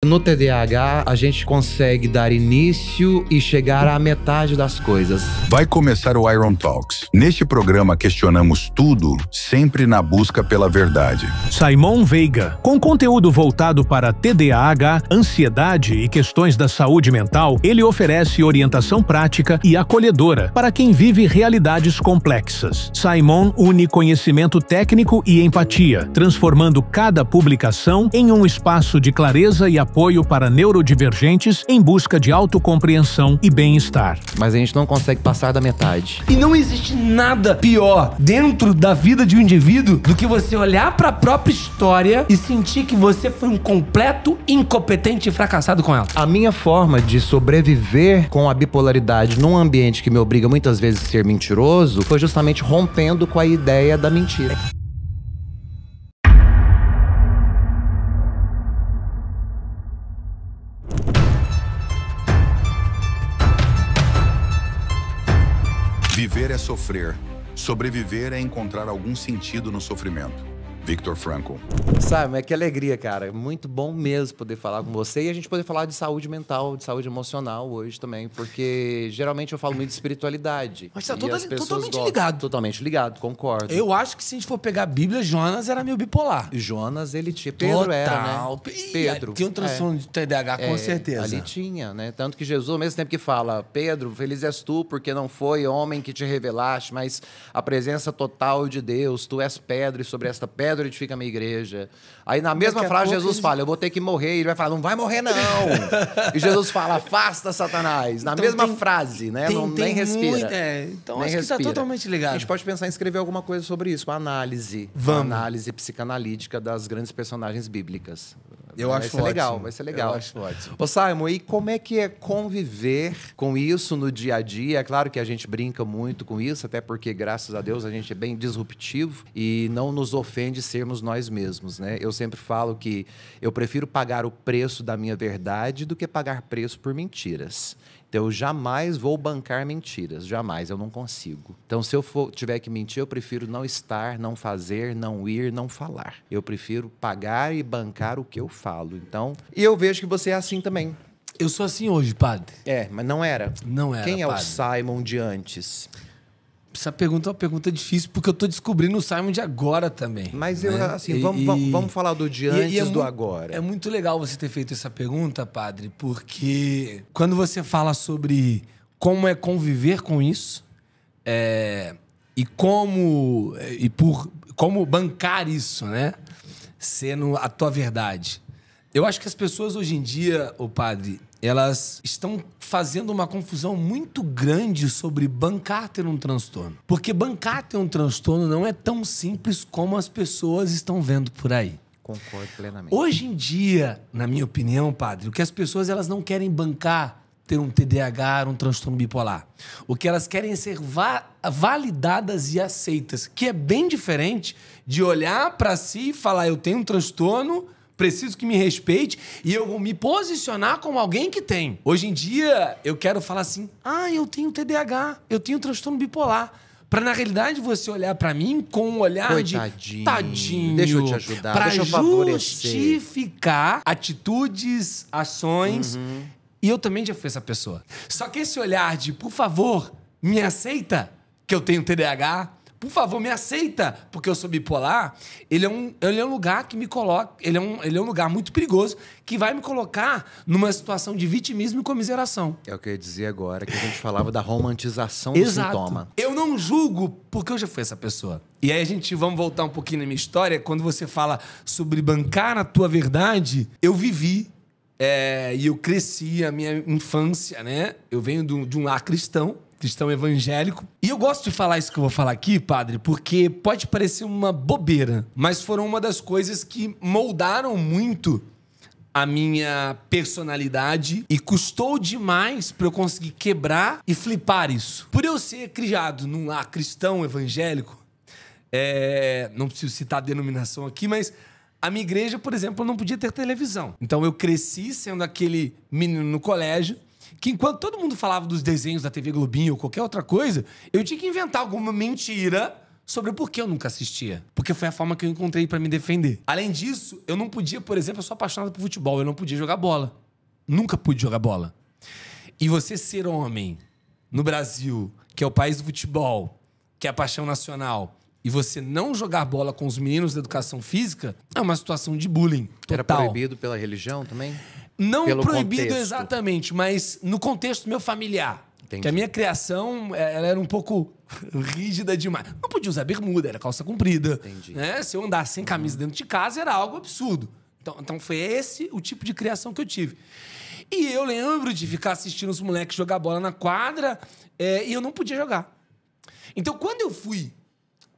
No TDAH, a gente consegue dar início e chegar à metade das coisas. Vai começar o Iron Talks. Neste programa questionamos tudo, sempre na busca pela verdade. Simon Veiga, com conteúdo voltado para TDAH, ansiedade e questões da saúde mental, ele oferece orientação prática e acolhedora para quem vive realidades complexas. Simon une conhecimento técnico e empatia, transformando cada publicação em um espaço de clareza e apoio para neurodivergentes em busca de autocompreensão e bem-estar. Mas a gente não consegue passar da metade. E não existe nada pior dentro da vida de um indivíduo do que você olhar para a própria história e sentir que você foi um completo incompetente e fracassado com ela. A minha forma de sobreviver com a bipolaridade num ambiente que me obriga muitas vezes a ser mentiroso foi justamente rompendo com a ideia da mentira. Viver é sofrer. Sobreviver é encontrar algum sentido no sofrimento. Viktor Frankl. Sabe, que alegria, cara. Muito bom mesmo poder falar com você e a gente poder falar de saúde mental, de saúde emocional hoje também, porque geralmente eu falo muito de espiritualidade. Mas tá totalmente ligado. Totalmente ligado, concordo. Eu acho que se a gente for pegar a Bíblia, Jonas era meio bipolar. Jonas, ele tinha... Pedro era, né? Pedro. Tinha um transtorno de TDAH, com certeza. Ali tinha, né? Tanto que Jesus, ao mesmo tempo que fala, Pedro, feliz és tu, porque não foi homem que te revelaste, mas a presença total de Deus, tu és pedra e sobre esta pedra edifica a minha igreja. Aí na mesma frase Jesus fala, eu vou ter que morrer. E ele vai falar, não vai morrer não. E Jesus fala, afasta Satanás. Na mesma frase, né? Nem respira. Então acho que está totalmente ligado. A gente pode pensar em escrever alguma coisa sobre isso. Uma análise. Uma análise psicanalítica das grandes personagens bíblicas. Vai ser legal. Eu acho ótimo. Ô Simon, e como é que é conviver com isso no dia a dia? É claro que a gente brinca muito com isso, até porque, graças a Deus, a gente é bem disruptivo e não nos ofende sermos nós mesmos, né? Eu sempre falo que eu prefiro pagar o preço da minha verdade do que pagar preço por mentiras. Então, eu jamais vou bancar mentiras. Jamais. Eu não consigo. Então, se eu tiver que mentir, eu prefiro não estar, não fazer, não ir, não falar. Eu prefiro pagar e bancar o que eu falo. Então, e eu vejo que você é assim também. Eu sou assim hoje, padre. Mas não era? Não era, Quem é padre. o Simon de antes? Essa pergunta é uma pergunta difícil, porque eu tô descobrindo o Simon de agora também. Mas eu, assim, vamos falar do de antes do agora. É muito legal você ter feito essa pergunta, padre, porque quando você fala sobre como é conviver com isso, como bancar isso, né? Sendo a tua verdade. Eu acho que as pessoas hoje em dia, ô padre, elas estão fazendo uma confusão muito grande sobre bancar ter um transtorno. Porque bancar ter um transtorno não é tão simples como as pessoas estão vendo por aí. Concordo plenamente. Hoje em dia, na minha opinião, padre, o que as pessoas elas não querem bancar ter um TDAH, um transtorno bipolar. O que elas querem é ser validadas e aceitas, que é bem diferente de olhar para si e falar, eu tenho um transtorno, preciso que me respeite e eu vou me posicionar como alguém que tem. Hoje em dia, eu quero falar assim, eu tenho TDAH, eu tenho transtorno bipolar. Pra, na realidade, você olhar pra mim com um olhar de tadinho. Deixa eu te ajudar, deixa eu favorecer. Justificar atitudes, ações. E eu também já fui essa pessoa. Só que esse olhar de, por favor, me aceita que eu tenho TDAH, por favor, me aceita, porque eu sou bipolar, ele é um lugar que me coloca... Ele é um lugar muito perigoso que vai me colocar numa situação de vitimismo e comiseração. É o que eu ia dizer agora, que a gente falava da romantização do sintoma. Eu não julgo, porque eu já fui essa pessoa. E aí vamos voltar um pouquinho na minha história, quando você fala sobre bancar a tua verdade, eu vivi, e eu cresci a minha infância, né? Eu venho de um lar cristão evangélico. E eu gosto de falar isso que eu vou falar aqui, padre, porque pode parecer uma bobeira, mas foram uma das coisas que moldaram muito a minha personalidade e custou demais para eu conseguir quebrar e flipar isso. Por eu ser criado num lar cristão evangélico, não preciso citar a denominação aqui, mas a minha igreja, por exemplo, não podia ter televisão. Então eu cresci sendo aquele menino no colégio que enquanto todo mundo falava dos desenhos da TV Globinho ou qualquer outra coisa, eu tinha que inventar alguma mentira sobre por que eu nunca assistia. Porque foi a forma que eu encontrei pra me defender. Além disso, eu não podia, por exemplo, eu sou apaixonado por futebol, eu não podia jogar bola. Nunca pude jogar bola. E você ser homem no Brasil, que é o país do futebol, que é a paixão nacional, e você não jogar bola com os meninos da educação física, é uma situação de bullying total. Era proibido pela religião também? Não Pelo proibido contexto. Exatamente, mas no contexto meu familiar. Entendi. Que a minha criação, ela era um pouco rígida demais. Não podia usar bermuda, era calça comprida. Entendi. Né? Se eu andasse sem camisa dentro de casa, era algo absurdo. Então foi esse o tipo de criação que eu tive. E eu lembro de ficar assistindo os moleques jogar bola na quadra e eu não podia jogar. Então, quando eu fui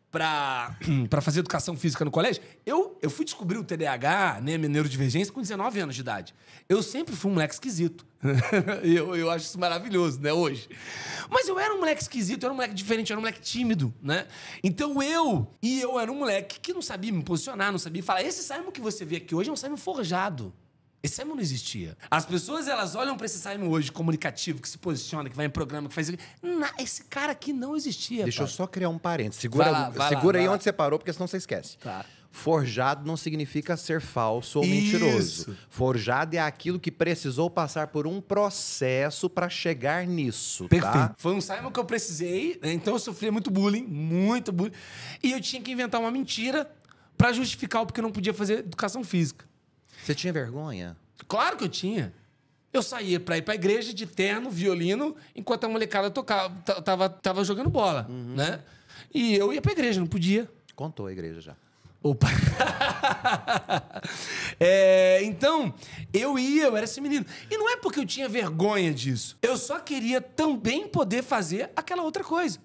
pra fazer educação física no colégio, eu fui descobrir o TDAH, né, minha neurodivergência, com 19 anos de idade. Eu sempre fui um moleque esquisito. eu acho isso maravilhoso, né, hoje. Mas eu era um moleque esquisito, eu era um moleque diferente, eu era um moleque tímido, né? Então eu era um moleque que não sabia me posicionar, não sabia falar. Esse Simon que você vê aqui hoje é um Simon forjado. Esse Simon não existia. As pessoas, elas olham pra esse Simon hoje, comunicativo, que se posiciona, que vai em programa, que faz... Esse cara aqui não existia. Deixa eu pai. só criar um parênteses. Segura Vai aí lá. onde você parou, porque senão você esquece. Tá. Forjado não significa ser falso ou Isso. mentiroso. Forjado é aquilo que precisou passar por um processo para chegar nisso, Perfeito. tá? Foi um Simon que eu precisei, né? Então eu sofria muito bullying. E eu tinha que inventar uma mentira pra justificar o porque eu não podia fazer educação física. Você tinha vergonha? Claro que eu tinha. Eu saía pra ir pra igreja de terno, violino, enquanto a molecada tava jogando bola, né? E eu ia pra igreja, não podia. Contou a igreja já. Opa! Então, eu era esse menino. E não é porque eu tinha vergonha disso. Eu só queria também poder fazer aquela outra coisa.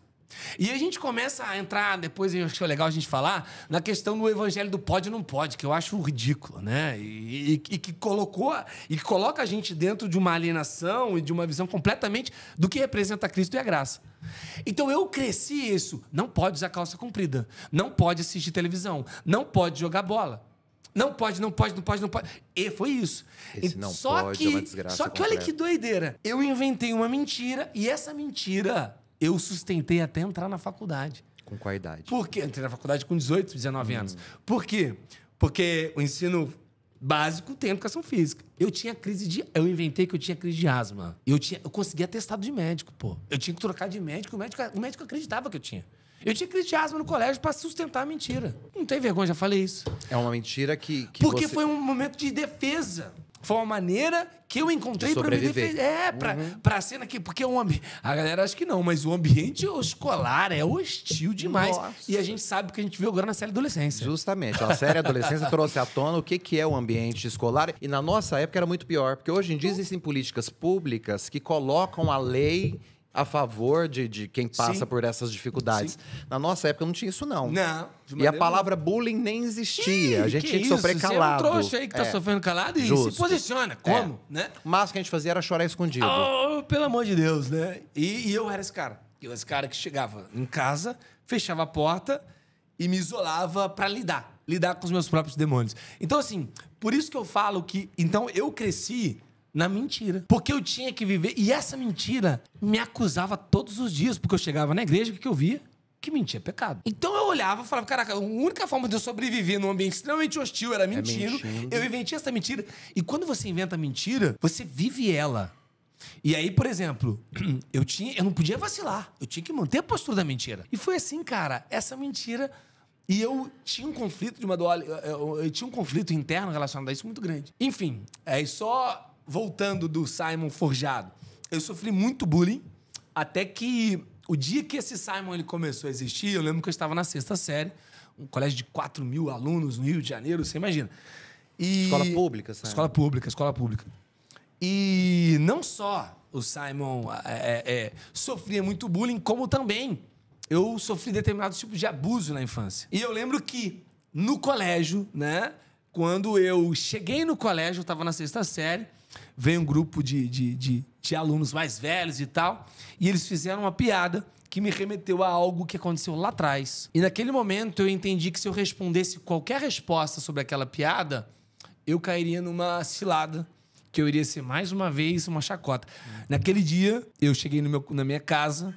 E aí a gente começa a entrar, depois eu acho legal a gente falar, na questão do evangelho do pode ou não pode, que eu acho ridículo, né? E que coloca a gente dentro de uma alienação e de uma visão completamente do que representa Cristo e a graça. Então eu cresci isso. Não pode usar calça comprida. Não pode assistir televisão. Não pode jogar bola. Não pode. E foi isso. Esse não pode é uma desgraça Só que olha completa. que doideira. Eu inventei uma mentira e essa mentira eu sustentei até entrar na faculdade. Com qual idade? Por quê? Entrei na faculdade com 18, 19 anos. Por quê? Porque o ensino básico tem educação física. Eu inventei que eu tinha crise de asma. Eu conseguia atestado de médico, pô. Eu tinha que trocar de médico, o médico acreditava que eu tinha. Eu tinha crise de asma no colégio pra sustentar a mentira. Não tem vergonha, já falei isso. É uma mentira que Porque você... foi um momento de defesa. Foi uma maneira que eu encontrei De pra me sobreviver. defender. Pra cena aqui. Porque a galera acha que não, mas o ambiente escolar é hostil demais. Nossa. E a gente sabe que a gente viu agora na série Adolescência. Justamente. A série Adolescência trouxe à tona o que é o ambiente escolar. E na nossa época era muito pior. Porque hoje em dia existem políticas públicas que colocam a lei a favor de quem passa Sim. por essas dificuldades. Sim. Na nossa época não tinha isso, não. Não. de E a maneira palavra bullying nem existia. A gente tinha que isso? sofrer calado. Você é um trouxa aí que tá sofrendo calado e Justo. se posiciona. Como? Né? O máximo que a gente fazia era chorar escondido. Oh, pelo amor de Deus, né? E eu era esse cara. Eu era esse cara que chegava em casa, fechava a porta e me isolava pra lidar com os meus próprios demônios. Então, assim, por isso que eu falo que... Então, eu cresci na mentira. Porque eu tinha que viver... E essa mentira me acusava todos os dias. Porque eu chegava na igreja, o que eu via? Que mentir é pecado. Então eu olhava e falava, caraca, a única forma de eu sobreviver num ambiente extremamente hostil era mentindo. Eu inventei essa mentira. E quando você inventa mentira, você vive ela. E aí, por exemplo, eu não podia vacilar. Eu tinha que manter a postura da mentira. E foi assim, cara, essa mentira... E eu tinha um conflito eu tinha um conflito interno relacionado a isso muito grande. Enfim, só voltando do Simon forjado, eu sofri muito bullying, até que o dia que esse Simon ele começou a existir, eu lembro que eu estava na 6ª série, um colégio de 4.000 alunos no Rio de Janeiro, você imagina. Escola pública, sabe? Escola pública. E não só o Simon sofria muito bullying, como também eu sofri determinados tipos de abuso na infância. E eu lembro que no colégio, né, quando eu cheguei no colégio, eu estava na 6ª série, veio um grupo de alunos mais velhos e tal, e eles fizeram uma piada que me remeteu a algo que aconteceu lá atrás. E naquele momento eu entendi que se eu respondesse qualquer resposta sobre aquela piada, eu cairia numa cilada, que eu iria ser mais uma vez uma chacota. Naquele dia, eu cheguei na minha casa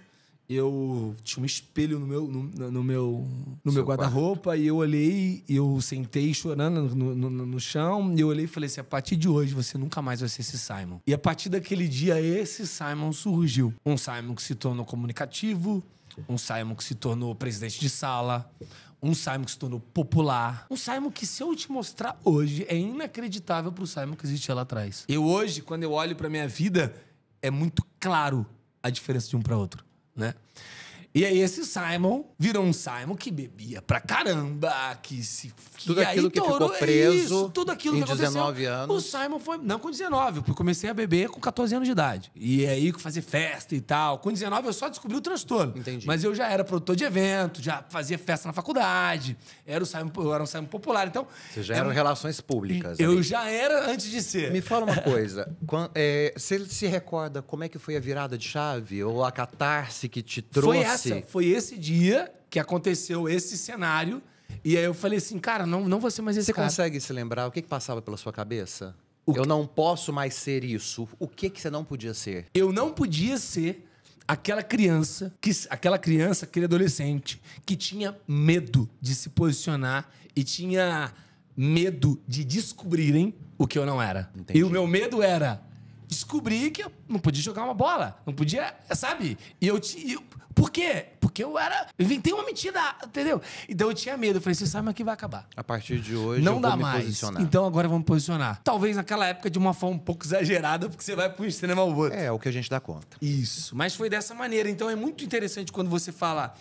eu tinha um espelho no meu Seu guarda-roupa e eu olhei, eu sentei chorando no chão e eu olhei e falei assim, a partir de hoje você nunca mais vai ser esse Simon. E a partir daquele dia, esse Simon surgiu. Um Simon que se tornou comunicativo, um Simon que se tornou presidente de sala, um Simon que se tornou popular. Um Simon que, se eu te mostrar hoje, é inacreditável pro Simon que existia lá atrás. Eu hoje, quando eu olho pra minha vida, é muito claro a diferença de um pra outro, né? E aí esse Simon virou um Simon que bebia pra caramba, Tudo aquilo que ficou preso tudo aquilo em que aconteceu. 19 anos. O Simon foi... Não, com 19. Eu comecei a beber com 14 anos de idade. E aí fazer festa e tal. Com 19 eu só descobri o transtorno. Entendi. Mas eu já era produtor de evento, já fazia festa na faculdade. Eu era um Simon popular. Então... Você já eram relações públicas. Eu ali. já era antes de ser. Me fala uma coisa. Você se recorda como é que foi a virada de chave? Ou a catarse que te trouxe? Foi esse dia que aconteceu esse cenário. E aí eu falei assim, cara, não vou ser mais esse Você cara. consegue se lembrar o que passava pela sua cabeça? Eu não posso mais ser isso. O que você não podia ser? Eu não podia ser aquela criança, aquele adolescente que tinha medo de se posicionar e tinha medo de descobrirem o que eu não era. Entendi. E o meu medo era descobrir que eu não podia jogar uma bola, não podia, sabe? Por quê? Porque eu inventei uma mentira, entendeu? Então eu tinha medo, eu falei, você sabe, mas que vai acabar. A partir de hoje Não eu dá vou me mais. posicionar. Então agora vamos posicionar. Talvez naquela época de uma forma um pouco exagerada, porque você vai para um extremo ao outro. É o que a gente dá conta. Isso. Mas foi dessa maneira. Então é muito interessante quando você fala...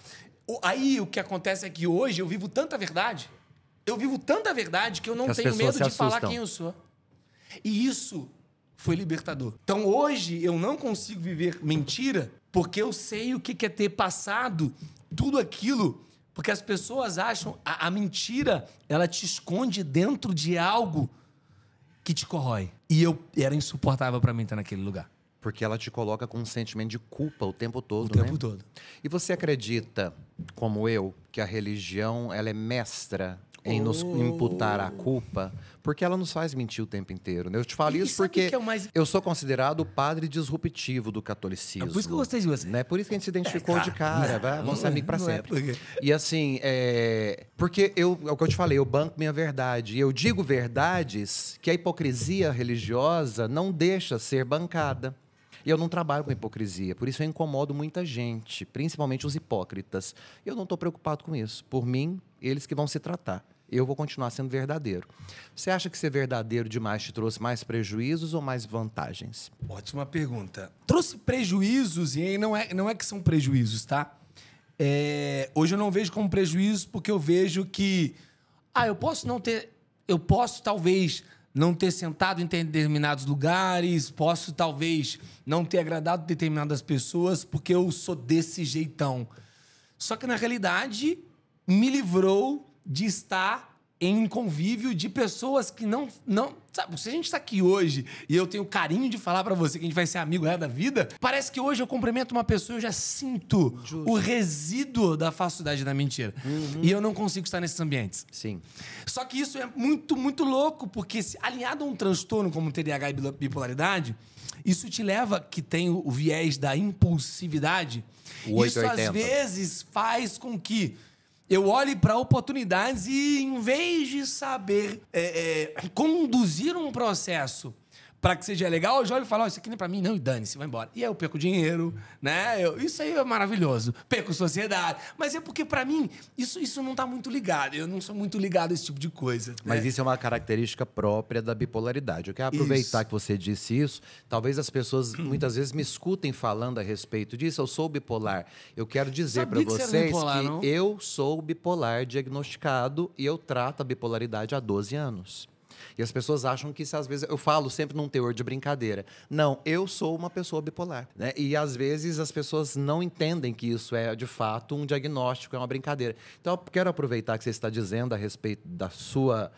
Aí o que acontece é que hoje eu vivo tanta verdade. Eu vivo tanta verdade que eu não Que as tenho pessoas medo se de falar assustam. quem eu sou. E isso foi libertador. Então hoje eu não consigo viver mentira porque eu sei o que é ter passado tudo aquilo. Porque as pessoas acham... A mentira, ela te esconde dentro de algo que te corrói. E era insuportável pra mim estar naquele lugar. Porque ela te coloca com um sentimento de culpa o tempo todo, O tempo todo. E você acredita, como eu, que a religião ela é mestra em nos imputar a culpa? Porque ela nos faz mentir o tempo inteiro, né? Eu te falo E isso sabe porque o que é o mais- eu sou considerado o padre disruptivo do catolicismo. É por isso que eu gostei de você. Né? Por isso que a gente se identificou de cara. Vamos ser amigos pra não é sempre. porque- E assim, porque é o que eu te falei, eu banco minha verdade. E eu digo verdades que a hipocrisia religiosa não deixa ser bancada. E eu não trabalho com hipocrisia, por isso eu incomodo muita gente, principalmente os hipócritas. E eu não estou preocupado com isso. Por mim, eles que vão se tratar. Eu vou continuar sendo verdadeiro. Você acha que ser verdadeiro demais te trouxe mais prejuízos ou mais vantagens? Ótima pergunta. Trouxe prejuízos, e aí não é que são prejuízos, tá? Hoje eu não vejo como prejuízo porque eu vejo que... Eu posso talvez não ter sentado em determinados lugares, posso talvez não ter agradado determinadas pessoas porque eu sou desse jeitão. Só que na realidade me livrou de estar em convívio de pessoas que não... Sabe, se a gente está aqui hoje e eu tenho carinho de falar pra você que a gente vai ser amigo resto da vida, parece que hoje eu cumprimento uma pessoa e eu já sinto o resíduo da falsidade da mentira. E eu não consigo estar nesses ambientes. Sim. Só que isso é muito, muito louco, porque alinhado a um transtorno como TDAH e bipolaridade, isso te leva, que tem o viés da impulsividade, O isso às 880. vezes faz com que eu olhe para oportunidades e, em vez de saber conduzir um processo para que seja legal, eu já olho e falo, isso aqui não é para mim, não, e dane-se, vai embora. E aí eu perco dinheiro, né? Isso aí é maravilhoso. Perco sociedade. Mas é porque, para mim, isso não tá muito ligado. Eu não sou muito ligado a esse tipo de coisa. Mas né? isso é uma característica própria da bipolaridade. Eu quero aproveitar que você disse isso. Talvez as pessoas muitas vezes me escutem falando a respeito disso. Eu sou bipolar. Eu quero dizer para Sabia que você era vocês bipolar, que não? eu sou bipolar diagnosticado e eu trato a bipolaridade há 12 anos. E as pessoas acham que isso, às vezes, eu falo sempre num teor de brincadeira. Não, eu sou uma pessoa bipolar, né? E às vezes as pessoas não entendem que isso é, de fato, um diagnóstico, é uma brincadeira. Então, eu quero aproveitar que você está dizendo a respeito da sua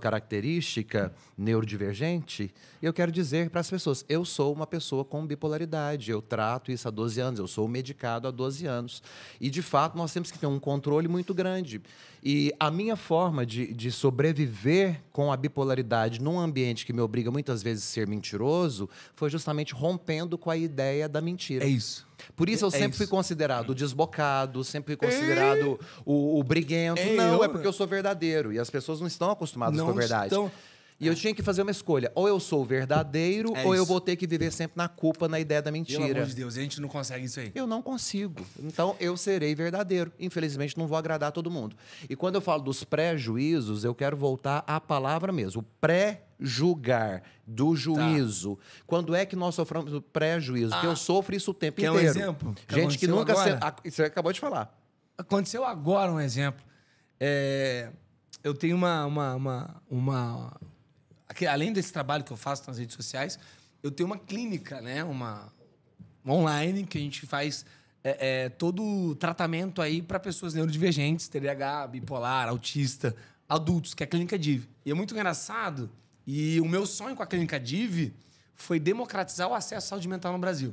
característica neurodivergente, e eu quero dizer para as pessoas, eu sou uma pessoa com bipolaridade, eu trato isso há 12 anos, eu sou medicado há 12 anos. E, de fato, nós temos que ter um controle muito grande. E a minha forma de sobreviver com a bipolaridade bipolaridade num ambiente que me obriga muitas vezes a ser mentiroso foi justamente rompendo com a ideia da mentira. É isso. Por isso eu sempre fui considerado o desbocado, sempre fui considerado o briguento. Não, é porque eu sou verdadeiro. E as pessoas não estão acostumadas com a verdade. E eu tinha que fazer uma escolha. Ou eu sou verdadeiro, ou eu vou ter que viver sempre na culpa, na ideia da mentira. Pelo amor de Deus, a gente não consegue isso aí. Eu não consigo. Então, eu serei verdadeiro. Infelizmente, não vou agradar todo mundo. E quando eu falo dos pré-juízos, eu quero voltar à palavra mesmo. O pré-julgar, do juízo. Quando é que nós sofremos o pré-juízo? Porque eu sofro isso o tempo inteiro. Quer um exemplo? Gente que nunca... Você acabou de falar. Aconteceu agora um exemplo. Eu tenho além desse trabalho que eu faço nas redes sociais, eu tenho uma clínica, né? Uma online que a gente faz todo o tratamento aí para pessoas neurodivergentes, TDAH, bipolar, autista, adultos, que é a Clínica Div. E é muito engraçado. E o meu sonho com a Clínica Div foi democratizar o acesso à saúde mental no Brasil.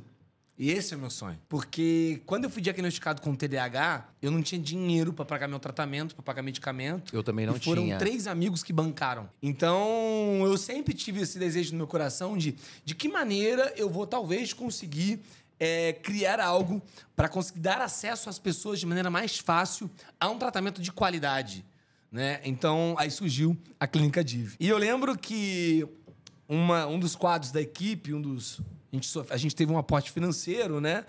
E esse é o meu sonho. Porque quando eu fui diagnosticado com TDAH, eu não tinha dinheiro para pagar meu tratamento, para pagar medicamento. Eu também não tinha. Foram 3 amigos que bancaram. Então, eu sempre tive esse desejo no meu coração de que maneira eu vou talvez conseguir criar algo para conseguir dar acesso às pessoas de maneira mais fácil a um tratamento de qualidade, né? Então, aí surgiu a Clínica Div. E eu lembro que um dos quadros da equipe, a gente teve um aporte financeiro, né?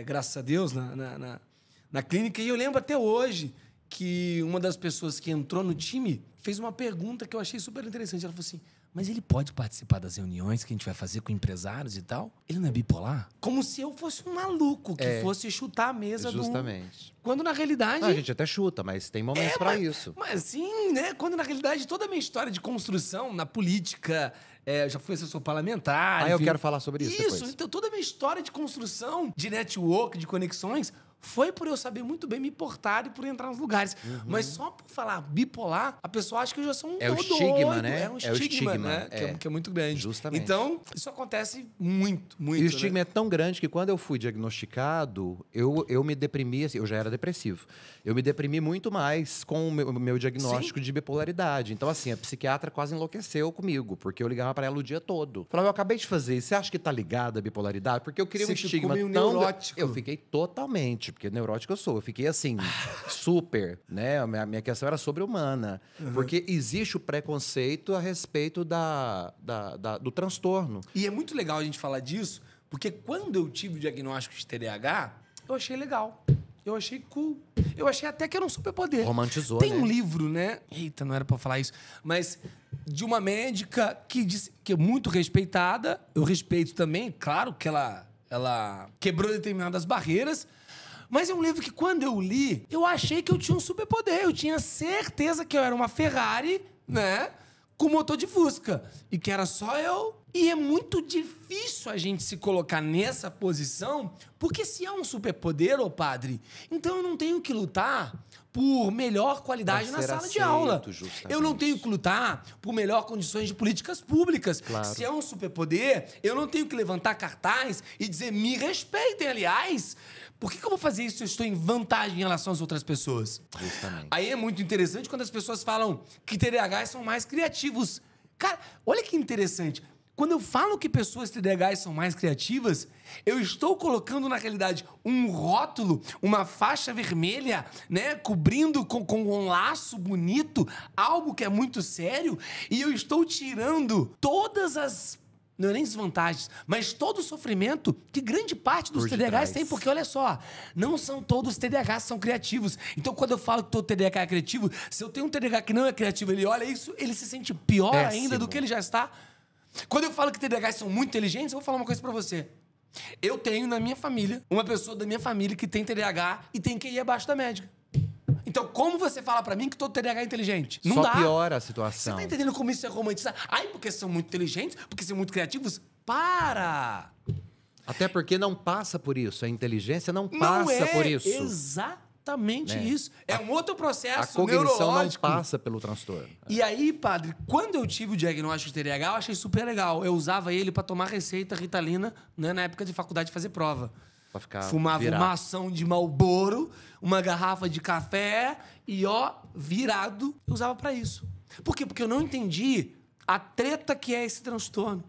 Graças a Deus, na clínica. E eu lembro até hoje que uma das pessoas que entrou no time fez uma pergunta que eu achei super interessante. Ela falou assim, mas ele pode participar das reuniões que a gente vai fazer com empresários e tal? Ele não é bipolar? Como se eu fosse um maluco que fosse chutar a mesa Justamente. Quando na realidade... Não, a gente até chuta, mas tem momentos pra isso. Mas assim, né? Quando na realidade toda a minha história de construção na política... já fui assessor parlamentar. Eu quero falar sobre isso depois. Então toda a minha história de construção, de network, de conexões, foi por eu saber muito bem me portar e por entrar nos lugares. Mas só por falar bipolar, a pessoa acha que eu já sou um o estigma, doido. né? É um estigma, né? Que é muito grande. Justamente. Então, isso acontece muito. E o estigma é tão grande que quando eu fui diagnosticado, eu me deprimi, assim, eu já era depressivo. Eu me deprimi muito mais com o meu diagnóstico de bipolaridade. Então, assim, a psiquiatra quase enlouqueceu comigo, porque eu ligava pra ela o dia todo. Falava, eu acabei de fazer isso, você acha que tá ligada à bipolaridade? Porque eu queria um estigma tão... neurótico. Eu fiquei totalmente, porque neurótico eu sou. Eu fiquei assim, super, né? A minha questão era sobre-humana. Porque existe o preconceito a respeito do transtorno. E é muito legal a gente falar disso, porque quando eu tive o diagnóstico de TDAH, eu achei legal. Eu achei cool. Eu achei até que era um superpoder. Romantizou, Tem né? um livro, né? Eita, não era pra falar isso. Mas de uma médica que disse que é muito respeitada. Eu respeito também. Claro que ela quebrou determinadas barreiras. Mas é um livro que quando eu li, eu achei que eu tinha um superpoder. Eu tinha certeza que eu era uma Ferrari, né? Com motor de Fusca. E que era só eu. E é muito difícil a gente se colocar nessa posição, porque se é um superpoder, ô padre, então eu não tenho que lutar por melhor qualidade na sala de aula. Justamente. Eu não tenho que lutar por melhor condições de políticas públicas. Claro. Se é um superpoder, eu não tenho que levantar cartaz e dizer, me respeitem, aliás. Por que eu vou fazer isso se eu estou em vantagem em relação às outras pessoas? Justamente. Aí é muito interessante quando as pessoas falam que TDAH são mais criativos. Cara, olha que interessante. Quando eu falo que pessoas TDAH são mais criativas, eu estou colocando, na realidade, um rótulo, uma faixa vermelha, né, cobrindo com um laço bonito, algo que é muito sério, e eu estou tirando todas as... Não é nem desvantagens, mas todo o sofrimento que grande parte dos TDAHs tem, porque olha só, não são todos os TDAHs que são criativos. Então, quando eu falo que todo TDAH é criativo, se eu tenho um TDAH que não é criativo, ele olha isso, ele se sente pior ainda do que ele já está. Quando eu falo que TDAHs são muito inteligentes, eu vou falar uma coisa pra você. Eu tenho na minha família, uma pessoa da minha família que tem TDAH e tem QI abaixo da média. Então, como você fala pra mim que todo TDAH é inteligente? Não dá. Só piora a situação. Você tá entendendo como isso é romantizar? Ai, porque são muito inteligentes? Porque são muito criativos? Para! Até porque não passa por isso. A inteligência não passa por isso. Exatamente isso. É um outro processo a cognição neurológico. não passa pelo transtorno. E aí, padre, quando eu tive o diagnóstico de TDAH, eu achei super legal. Eu usava ele pra tomar receita Ritalina, né, na época de faculdade fazer prova. Pra ficar Fumava virado. uma ação de Marlboro, uma garrafa de café e, virado, eu usava pra isso. Por quê? Porque eu não entendi a treta que é esse transtorno.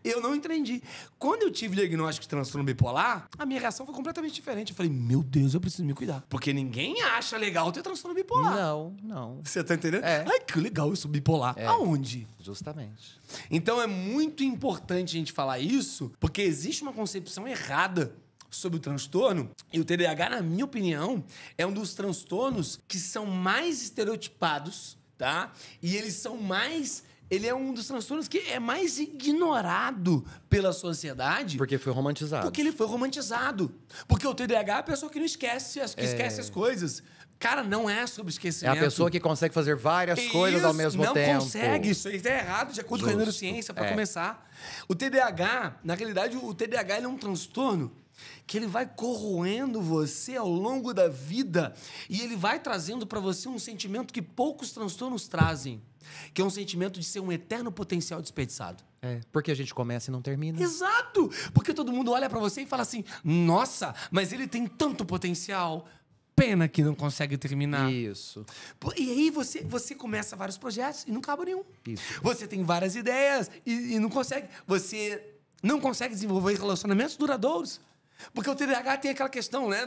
Eu não entendi. Quando eu tive diagnóstico de transtorno bipolar, a minha reação foi completamente diferente. Eu falei, meu Deus, eu preciso me cuidar. Porque ninguém acha legal ter transtorno bipolar. Não. Você tá entendendo? É. Ai, que legal, eu sou bipolar. Aonde? Justamente. Então é muito importante a gente falar isso, porque existe uma concepção errada sobre o transtorno, e o TDAH, na minha opinião, é um dos transtornos que são mais estereotipados, tá? E eles são mais... Ele é um dos transtornos que é mais ignorado pela sociedade. Porque foi romantizado. Porque ele foi romantizado. Porque o TDAH é a pessoa que não esquece, esquece as coisas. Cara, não é sobre É esquecimento. a pessoa que consegue fazer várias coisas ao mesmo tempo. Não consegue, isso aí é errado, de acordo com a neurociência, para começar. O TDAH, na realidade, o TDAH ele é um transtorno que ele vai corroendo você ao longo da vida e ele vai trazendo para você um sentimento que poucos transtornos trazem, que é um sentimento de ser um eterno potencial desperdiçado. Porque a gente começa e não termina. Exato! Porque todo mundo olha para você e fala assim, nossa, mas ele tem tanto potencial. Pena que não consegue terminar. Isso. E aí você começa vários projetos e não acaba nenhum. Isso. Você tem várias ideias e não consegue. Você não consegue desenvolver relacionamentos duradouros. Porque o TDAH tem aquela questão, né?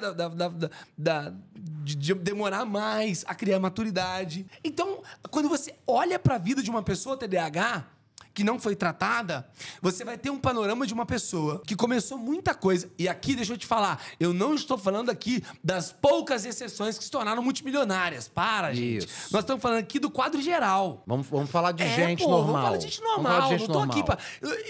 De demorar mais a criar maturidade. Então, quando você olha para a vida de uma pessoa TDAH que não foi tratada, você vai ter um panorama de uma pessoa que começou muita coisa. E aqui, deixa eu te falar, eu não estou falando aqui das poucas exceções que se tornaram multimilionárias. Para, gente. Isso. Nós estamos falando aqui do quadro geral. Vamos falar de gente normal. Vamos falar de gente normal. Vamos falar de gente não tô normal. aqui pra...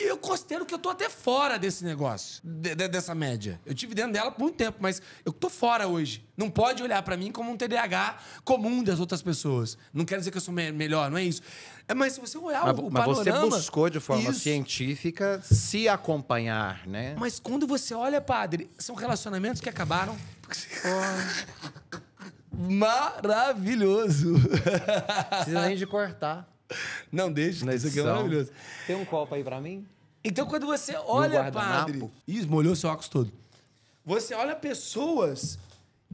Eu considero que eu tô até fora desse negócio, dessa média. Eu tive dentro dela por muito tempo, mas eu tô fora hoje. Não pode olhar pra mim como um TDAH comum das outras pessoas. Não quero dizer que eu sou melhor, não é isso. Mas se você olhar o panorama... Mas você buscou de forma isso. científica se acompanhar, né? Mas quando você olha, padre, são relacionamentos que acabaram... Maravilhoso! Precisa nem de cortar. Não, deixa. Na Isso aqui é edição. maravilhoso. Tem um copo aí pra mim? Então, quando você olha, guardanapo? padre... Ih, molhou seu óculos todo. Você olha pessoas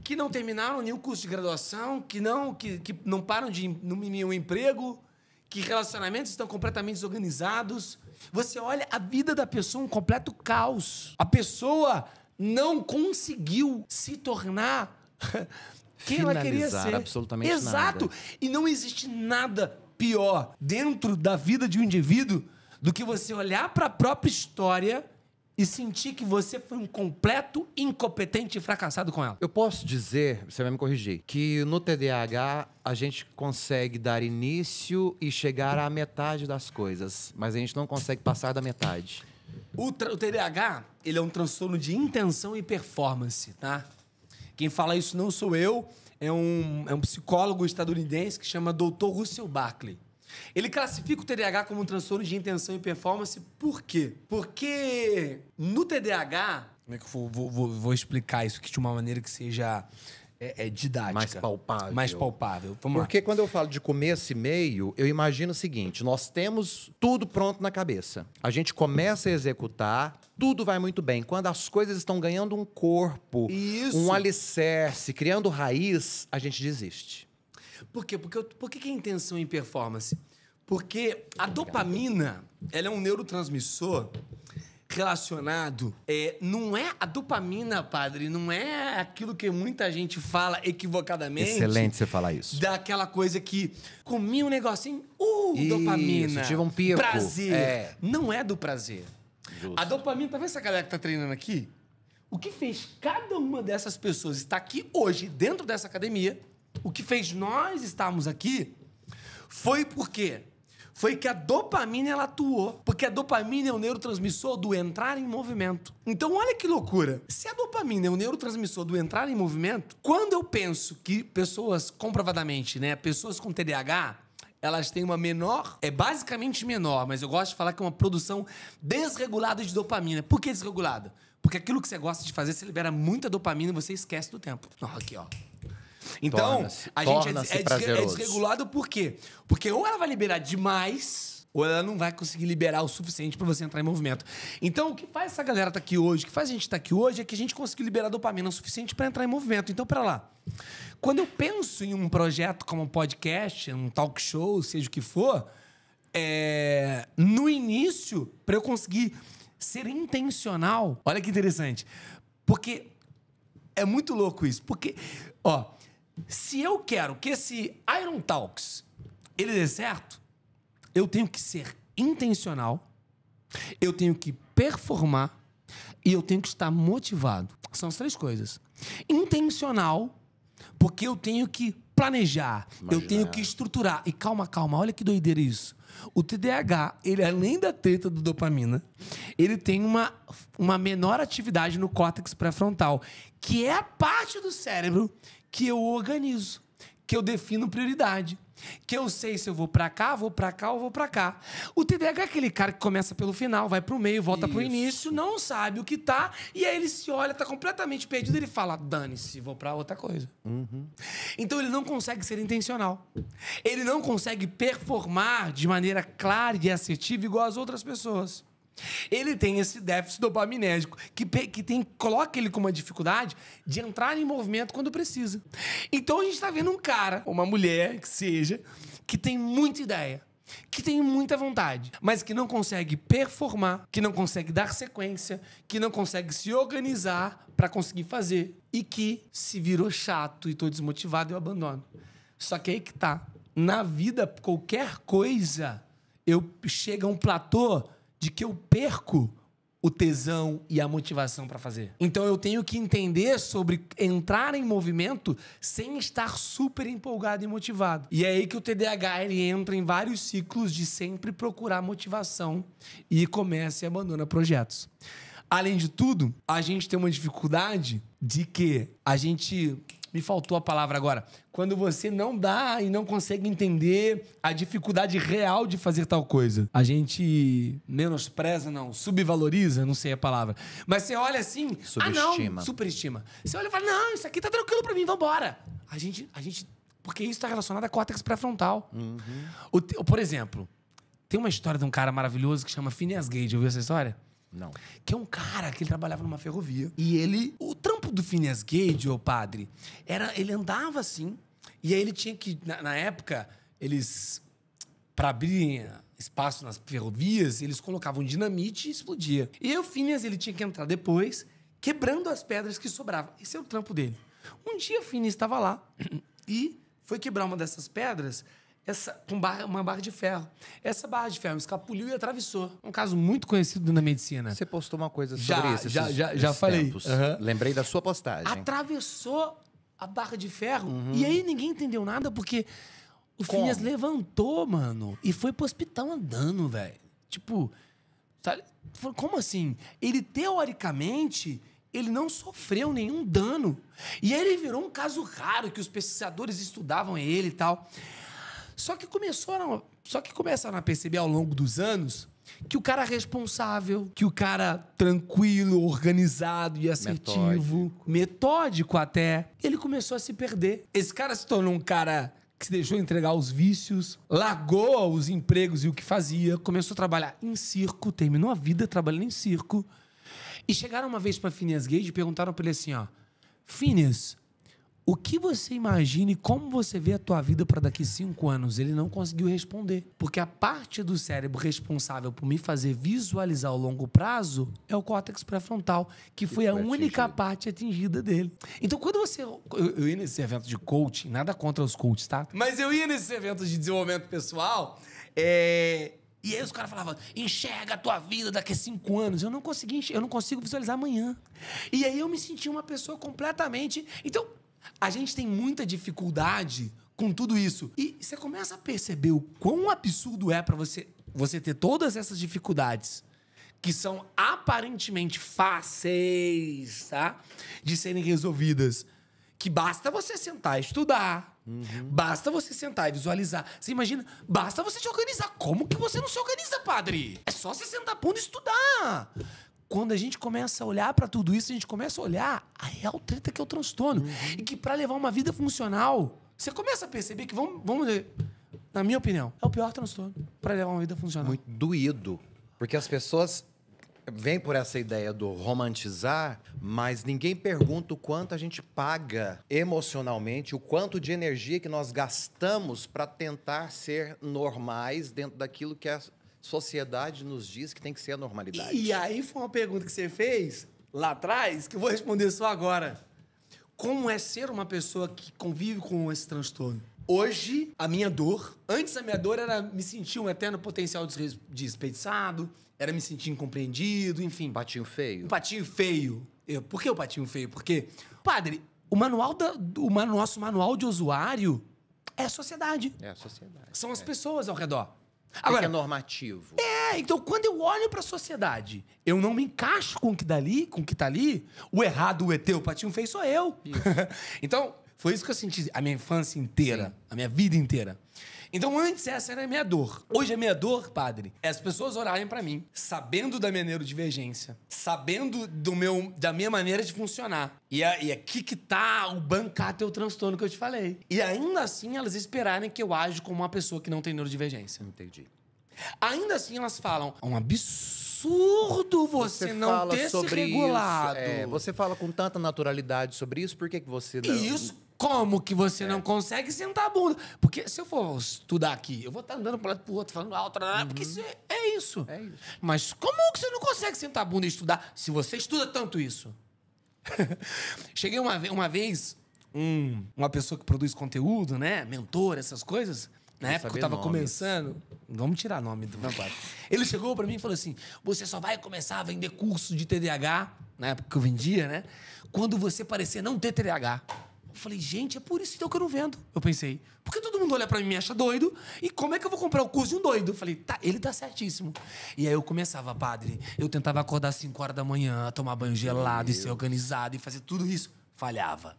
que não terminaram nenhum curso de graduação, que não param de nenhum emprego, que relacionamentos estão completamente desorganizados. Você olha a vida da pessoa, um completo caos. A pessoa não conseguiu se tornar quem ela queria ser. Absolutamente Exato. nada. E não existe nada pior dentro da vida de um indivíduo do que você olhar para a própria história e sentir que você foi um completo incompetente e fracassado com ela. Eu posso dizer, você vai me corrigir, que no TDAH a gente consegue dar início e chegar à metade das coisas, mas a gente não consegue passar da metade. O TDAH, ele é um transtorno de intenção e performance, tá? Quem fala isso não sou eu, é um psicólogo estadunidense que chama Dr. Russell Barkley. Ele classifica o TDAH como um transtorno de intenção e performance. Por quê? Porque no TDAH... Como é que eu vou explicar isso aqui de uma maneira que seja didática? Mais palpável. Mais palpável. Vamos lá. Porque quando eu falo de começo e meio, eu imagino o seguinte, nós temos tudo pronto na cabeça. A gente começa a executar, tudo vai muito bem. Quando as coisas estão ganhando um corpo, Isso. um alicerce, criando raiz, a gente desiste. Por quê? Por que é intenção e performance? Porque a dopamina, ela é um neurotransmissor relacionado... não é a dopamina, padre, não é aquilo que muita gente fala equivocadamente. Excelente você falar isso. Daquela coisa que comi um negocinho, Isso, dopamina. tive um pico. Prazer. Não é do prazer. Justo. A dopamina, tá vendo essa galera que tá treinando aqui? O que fez cada uma dessas pessoas estar aqui hoje, dentro dessa academia, o que fez nós estarmos aqui, foi por quê? Foi que a dopamina, ela atuou. Porque a dopamina é o neurotransmissor do entrar em movimento. Então, olha que loucura. Se a dopamina é o neurotransmissor do entrar em movimento, quando eu penso que pessoas, comprovadamente, né, pessoas com TDAH, elas têm uma menor, basicamente menor, mas eu gosto de falar que é uma produção desregulada de dopamina. Por que desregulada? Porque aquilo que você gosta de fazer, você libera muita dopamina e você esquece do tempo. Aqui, ó. Então, a gente é desregulado por quê? Porque ou ela vai liberar demais, ou ela não vai conseguir liberar o suficiente para você entrar em movimento. Então, o que faz essa galera estar aqui hoje, o que faz a gente estar aqui hoje é que a gente conseguiu liberar dopamina o suficiente para entrar em movimento. Então, pera lá. Quando eu penso em um projeto como um podcast, um talk show, seja o que for, no início, para eu conseguir ser intencional, olha que interessante, porque é muito louco isso, porque, ó, se eu quero que esse Iron Talks ele dê certo, eu tenho que ser intencional, eu tenho que performar e eu tenho que estar motivado. São as 3 coisas. Intencional, porque eu tenho que planejar, eu tenho que estruturar. E calma, olha que doideira isso. O TDAH, ele além da treta do dopamina, ele tem uma menor atividade no córtex pré-frontal, que é a parte do cérebro que eu organizo, que eu defino prioridade, que eu sei se eu vou pra cá, vou pra cá ou vou pra cá. O TDAH é aquele cara que começa pelo final, vai pro meio, volta pro início, não sabe o que tá, e aí ele se olha, tá completamente perdido, ele fala, dane-se, vou pra outra coisa. Então ele não consegue ser intencional. Ele não consegue performar de maneira clara e assertiva igual as outras pessoas. Ele tem esse déficit dopaminérgico que coloca ele com uma dificuldade de entrar em movimento quando precisa. Então a gente está vendo um cara, uma mulher que seja, que tem muita ideia, que tem muita vontade, mas que não consegue performar, que não consegue dar sequência, que não consegue se organizar para conseguir fazer e que se virou chato e tô desmotivado, eu abandono. Só que aí que tá. Na vida, qualquer coisa, chega a um platô de que eu perco o tesão e a motivação para fazer. Então eu tenho que entender sobre entrar em movimento sem estar super empolgado e motivado. E é aí que o TDAH ele entra em vários ciclos de sempre procurar motivação e começa e abandona projetos. Além de tudo, a gente tem uma dificuldade de que a gente... Me faltou a palavra agora. Quando você não dá e não consegue entender a dificuldade real de fazer tal coisa. A gente menospreza, não, subvaloriza, não sei a palavra. Mas você olha assim... Subestima. Não, superestima. Você olha e fala, não, isso aqui tá tranquilo pra mim, vambora. A gente porque isso tá relacionado a córtex pré-frontal. Por exemplo, tem uma história de um cara maravilhoso que chama Phineas Gage. Ouviu essa história? Não. Que é um cara que ele trabalhava numa ferrovia. E o trampo do Phineas Gage, ô padre, ele andava assim, e aí ele tinha que, na época, para abrir espaço nas ferrovias, eles colocavam dinamite e explodia. E aí o Phineas, ele tinha que entrar depois, quebrando as pedras que sobravam. Esse é o trampo dele. Um dia o Phineas estava lá e foi quebrar uma dessas pedras, uma barra de ferro. Essa barra de ferro escapuliu e atravessou. Um caso muito conhecido na medicina. Você postou uma coisa sobre isso. Já falei. Tempos. Lembrei da sua postagem. Atravessou a barra de ferro. E aí ninguém entendeu nada porque o Phineas levantou, mano, e foi pro hospital andando, velho. Tipo, sabe? Como assim? Ele, teoricamente, ele não sofreu nenhum dano. E aí ele virou um caso raro que os pesquisadores estudavam ele e tal. Só que começaram a perceber ao longo dos anos que o cara responsável, que o cara tranquilo, organizado e assertivo, metódico até, ele começou a se perder. Esse cara se tornou um cara que se deixou entregar os vícios, largou os empregos e o que fazia, começou a trabalhar em circo, terminou a vida trabalhando em circo. E chegaram uma vez para Phineas Gage e perguntaram para ele assim, ó, Phineas, o que você imagina e como você vê a tua vida para daqui 5 anos? Ele não conseguiu responder. Porque a parte do cérebro responsável por me fazer visualizar o longo prazo é o córtex pré-frontal, que foi a única parte atingida dele. Então, quando você... Eu ia nesse evento de coaching, nada contra os coaches, tá? Mas eu ia nesses eventos de desenvolvimento pessoal, E aí os caras falavam, enxerga a tua vida daqui a 5 anos. Eu não consigo visualizar amanhã. E aí eu me senti uma pessoa completamente... Então... A gente tem muita dificuldade com tudo isso. E você começa a perceber o quão absurdo é pra você ter todas essas dificuldades que são aparentemente fáceis, tá? De serem resolvidas. Que basta você sentar e estudar. Basta você sentar e visualizar. Você imagina, basta você se organizar. Como que você não se organiza, padre? É só você sentar a bunda e estudar. Quando a gente começa a olhar pra tudo isso, a gente começa a olhar a real treta que é o transtorno. E que pra levar uma vida funcional, você começa a perceber que, vamos ver, na minha opinião, é o pior transtorno pra levar uma vida funcional. Muito doído. Porque as pessoas vem por essa ideia do romantizar, mas ninguém pergunta o quanto a gente paga emocionalmente, o quanto de energia que nós gastamos para tentar ser normais dentro daquilo que a sociedade nos diz que tem que ser a normalidade. E aí foi uma pergunta que você fez lá atrás, que eu vou responder só agora. Como é ser uma pessoa que convive com esse transtorno? Hoje, a minha dor... Antes, a minha dor era me sentir um eterno potencial desperdiçado, era me sentir incompreendido, enfim. Patinho feio. Um patinho feio. Por que o patinho feio? Porque, padre, nosso manual de usuário é a sociedade. É a sociedade. São as pessoas ao redor. Agora, que é normativo. Então quando eu olho pra sociedade, eu não me encaixo com o que tá ali, o errado, o ET, o patinho feio sou eu. Então, foi isso que eu senti a minha infância inteira, Sim. a minha vida inteira. Então, antes essa era a minha dor. Hoje a minha dor, padre, é as pessoas orarem pra mim, sabendo da minha neurodivergência, sabendo da minha maneira de funcionar. E aqui que tá o bancar teu transtorno que eu te falei. E ainda assim, elas esperarem que eu ajo como uma pessoa que não tem neurodivergência. Entendi. Ainda assim, elas falam, é um absurdo você não ter se regulado. Você fala com tanta naturalidade sobre isso, por que você não... Isso, como que você não consegue sentar a bunda? Porque se eu for estudar aqui, eu vou estar andando para um lado pro outro, falando alto, porque isso é isso. É isso. Mas como que você não consegue sentar a bunda e estudar se você estuda tanto isso? Cheguei uma vez, uma pessoa que produz conteúdo, né? Mentor, essas coisas. Na época eu tava começando... Vamos tirar nome do meu pai. Ele chegou pra mim e falou assim, você só vai começar a vender curso de TDAH, na época que eu vendia, né? Quando você parecer não ter TDAH. Eu falei, gente, é por isso então que eu não vendo. Eu pensei, porque todo mundo olha pra mim e me acha doido, e como é que eu vou comprar o curso de um doido? Eu falei, tá, ele tá certíssimo. E aí eu começava, padre, eu tentava acordar às 5 horas da manhã, tomar banho gelado e ser organizado e fazer tudo isso. Falhava.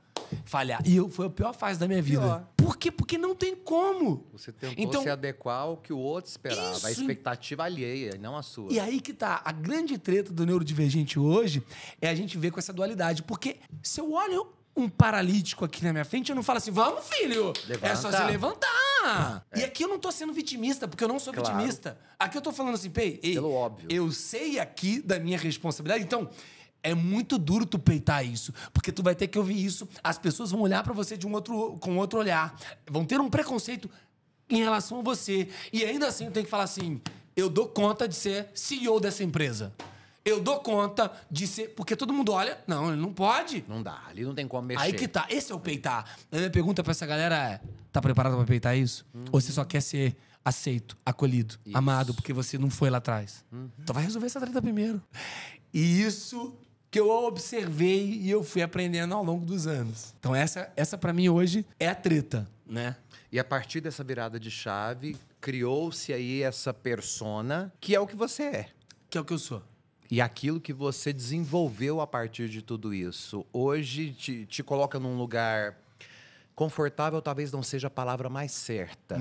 E foi a pior fase da minha vida. Pior. Por quê? Porque não tem como. Você tentou se adequar ao que o outro esperava. Isso. A expectativa alheia, não a sua. E aí que tá. A grande treta do neurodivergente hoje é a gente ver com essa dualidade. Porque se eu olho um paralítico aqui na minha frente, eu não falo assim, vamos, filho! Levanta. É só se levantar! E aqui eu não tô sendo vitimista, porque eu não sou vitimista. Aqui eu tô falando assim, pelo óbvio. Eu sei aqui da minha responsabilidade, então... É muito duro tu peitar isso, porque tu vai ter que ouvir isso. As pessoas vão olhar pra você com outro olhar. Vão ter um preconceito em relação a você. E ainda assim, tem que falar assim, eu dou conta de ser CEO dessa empresa. Eu dou conta de ser... Porque todo mundo olha... Não, ele não pode. Não dá, ali não tem como mexer. Aí que tá. Esse é o peitar. A minha pergunta pra essa galera é... Tá preparado pra peitar isso? Ou você só quer ser aceito, acolhido, amado, porque você não foi lá atrás? Então vai resolver essa treta primeiro. E isso... que eu observei e eu fui aprendendo ao longo dos anos. Então essa para mim hoje é a treta, né? E a partir dessa virada de chave, criou-se aí essa persona que é o que você é. Que é o que eu sou. E aquilo que você desenvolveu a partir de tudo isso, hoje te coloca num lugar confortável, talvez não seja a palavra mais certa,